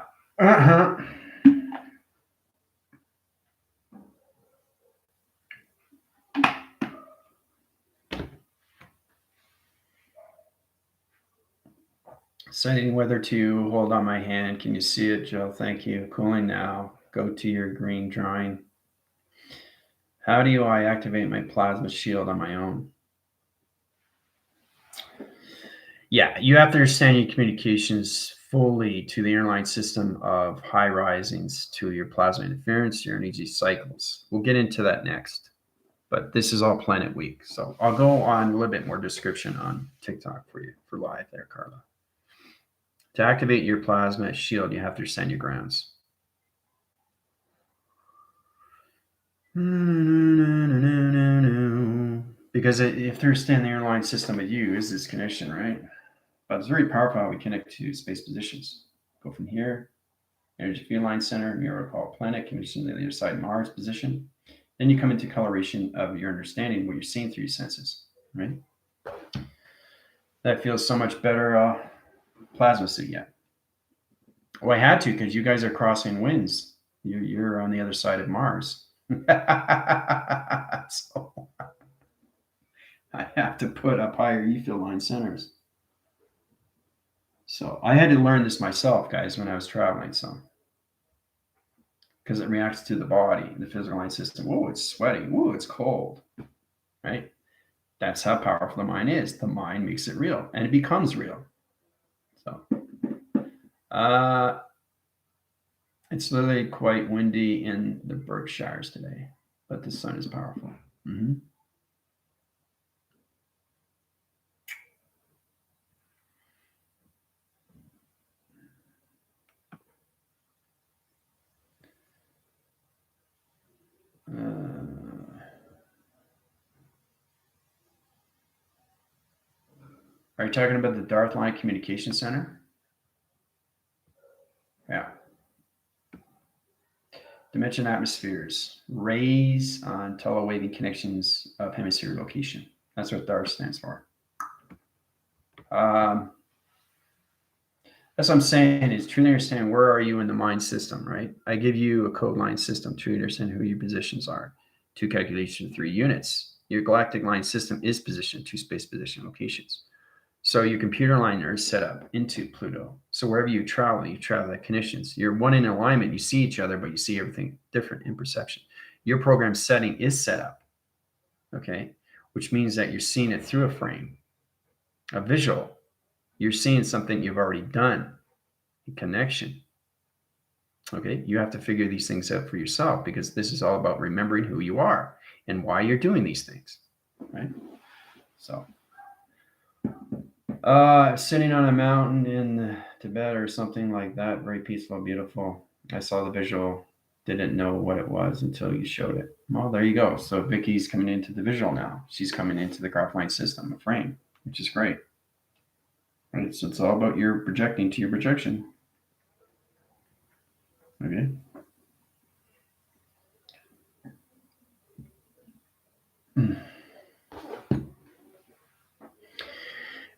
[SPEAKER 1] Setting whether to hold on my hand. Can you see it, Joe? Thank you. Cooling now. Go to your green drawing. How do I activate my plasma shield on my own? Yeah, you have to understand your communications fully to the inner line system of high risings to your plasma interference, your energy cycles. We'll get into that next. But this is all Planet Week. So I'll go on a little bit more description on TikTok for you for live there, Carla. To activate your plasma shield, you have to send your grounds. Because if they're standing in line system with you, is this connection, right? But it's very powerful how we connect to space positions. Go from here, energy field line center, mirror call planet, connection to the other side, Mars position. Then you come into coloration of your understanding, what you're seeing through your senses, right? That feels so much better. Plasma suit, yeah. Well, I had to because you guys are crossing winds. You're on the other side of Mars. So I have to put up higher E-field line centers. So I had to learn this myself, guys, when I was traveling. So because it reacts to the body, the physical line system. Whoa, it's sweaty. Whoa, it's cold. Right? That's how powerful the mind is. The mind makes it real, and it becomes real. So, it's literally quite windy in the Berkshires today, but the sun is powerful. Mm-hmm. Are you talking about the Darth Line Communication Center? Yeah. Dimension atmospheres, rays on telewaving connections of hemisphere location. That's what DART stands for. That's what I'm saying is truly understand where are you in the mind system, right? I give you a code line system to understand who your positions are. 2 calculation, 3 units. Your galactic line system is positioned, 2 space position locations. So your computer liner is set up into Pluto. So wherever you travel at connections. You're one in alignment. You see each other, but you see everything different in perception. Your program setting is set up, okay? Which means that you're seeing it through a frame, a visual. You're seeing something you've already done, a connection. Okay, you have to figure these things out for yourself because this is all about remembering who you are and why you're doing these things, right? So sitting on a mountain in Tibet or something like that, very peaceful, beautiful. I saw the visual, didn't know what it was until you showed it. Well, there you go. So Vicky's coming into the visual now. She's coming into the Graph-Line system, a frame, which is great. Right? So it's all about your projecting to your projection. Okay.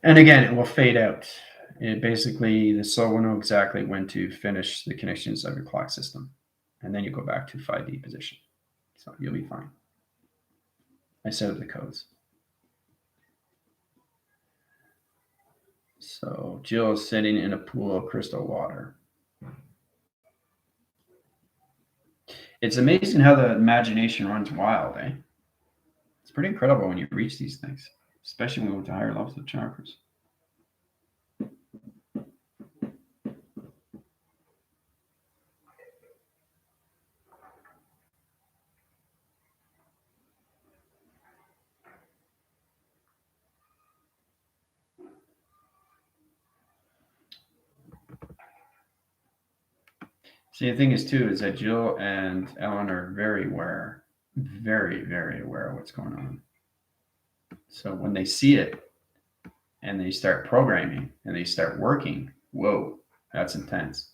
[SPEAKER 1] And again, it will fade out. It basically, the soul will know exactly when to finish the connections of your clock system. And then you go back to 5D position. So you'll be fine. I set up the codes. So Jill is sitting in a pool of crystal water. It's amazing how the imagination runs wild, eh? It's pretty incredible when you reach these things, especially when we go to higher levels of chakras. See, the thing is, too, is that Jill and Ellen are very aware, very, very aware of what's going on. So when they see it and they start programming and they start working, whoa, that's intense.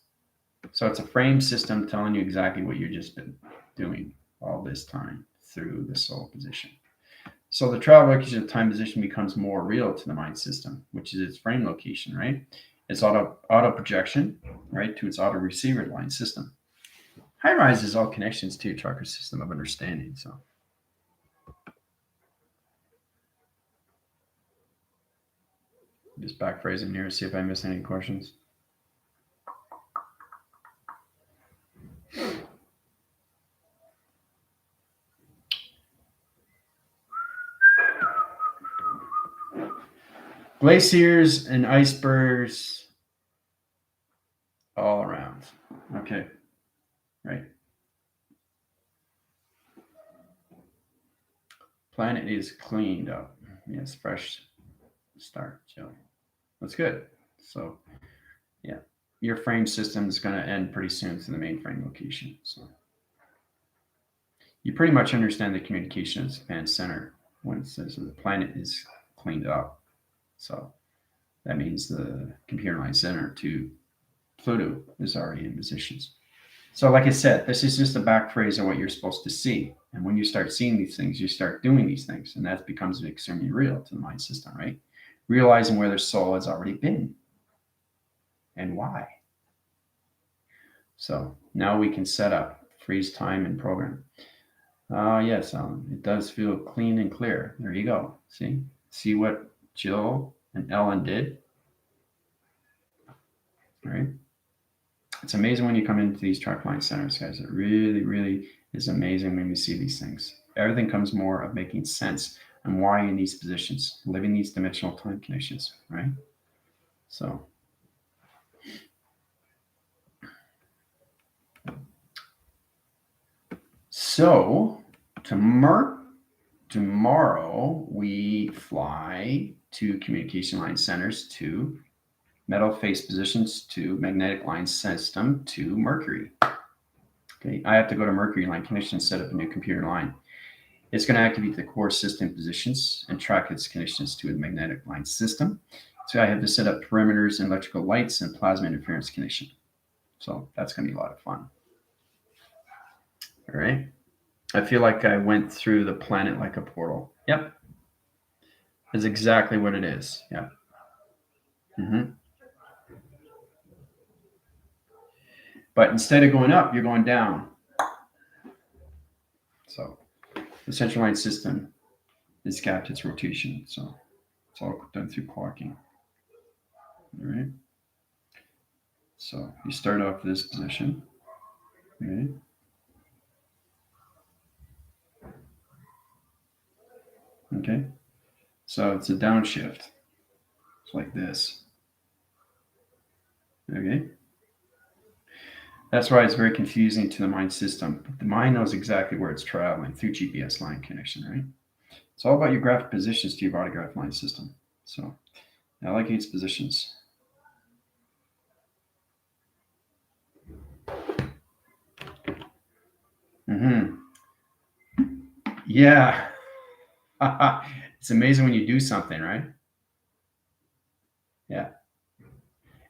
[SPEAKER 1] So it's a frame system telling you exactly what you've just been doing all this time through the soul position. So the travel location of time position becomes more real to the mind system, which is its frame location, right? It's auto projection, right, to its auto receiver line system. High rise is all connections to your chakra system of understanding. So just backphrasing here, see if I miss any questions. Glaciers and icebergs all around. Okay, right. Planet is cleaned up. Yes, fresh start, Joe. That's good. So, yeah, your frame system is going to end pretty soon to the mainframe location. So, you pretty much understand the communication of the command center when it says the planet is cleaned up. So, that means the computer line center to Pluto is already in positions. So, like I said, this is just a back phrase of what you're supposed to see. And when you start seeing these things, you start doing these things, and that becomes extremely real to the mind system, right? Realizing where their soul has already been and why. So now we can set up, freeze time, and program. Yes, it does feel clean and clear. There you go. See what Jill and Ellen did, right? It's amazing when you come into these track line centers, guys. It really, really is amazing when you see these things. Everything comes more of making sense and why you're in these positions, living these dimensional time connections, right? So tomorrow we fly to communication line centers to metal face positions to magnetic line system to Mercury. Okay, I have to go to Mercury line connection, set up a new computer line. It's going to activate the core system positions and track its connections to the magnetic line system. So I have to set up perimeters and electrical lights and plasma interference connection. So that's going to be a lot of fun. All right. I feel like I went through the planet like a portal. Yep. That's exactly what it is. Yeah. Mm-hmm. But instead of going up, you're going down. So the central line system is capped its rotation. So it's all done through clocking. All right. So you start off this position. Okay. Okay. So it's a downshift. It's like this. Okay. That's why it's very confusing to the mind system. But the mind knows exactly where it's traveling through GPS line connection, right? It's all about your graphic positions to your body graph line system. So it allocates positions. Mm-hmm. Yeah. It's amazing when you do something, right? Yeah.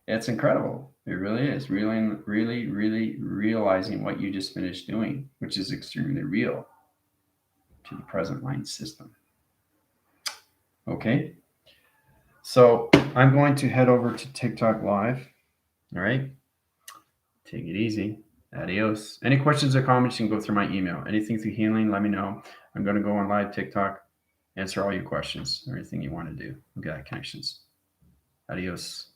[SPEAKER 1] It's incredible. It really is. Really, really, really realizing what you just finished doing, which is extremely real to the present mind system. Okay. So I'm going to head over to TikTok Live. All right. Take it easy. Adios. Any questions or comments, you can go through my email. Anything through healing, let me know. I'm going to go on live TikTok, answer all your questions or anything you want to do. We've got connections. Adios.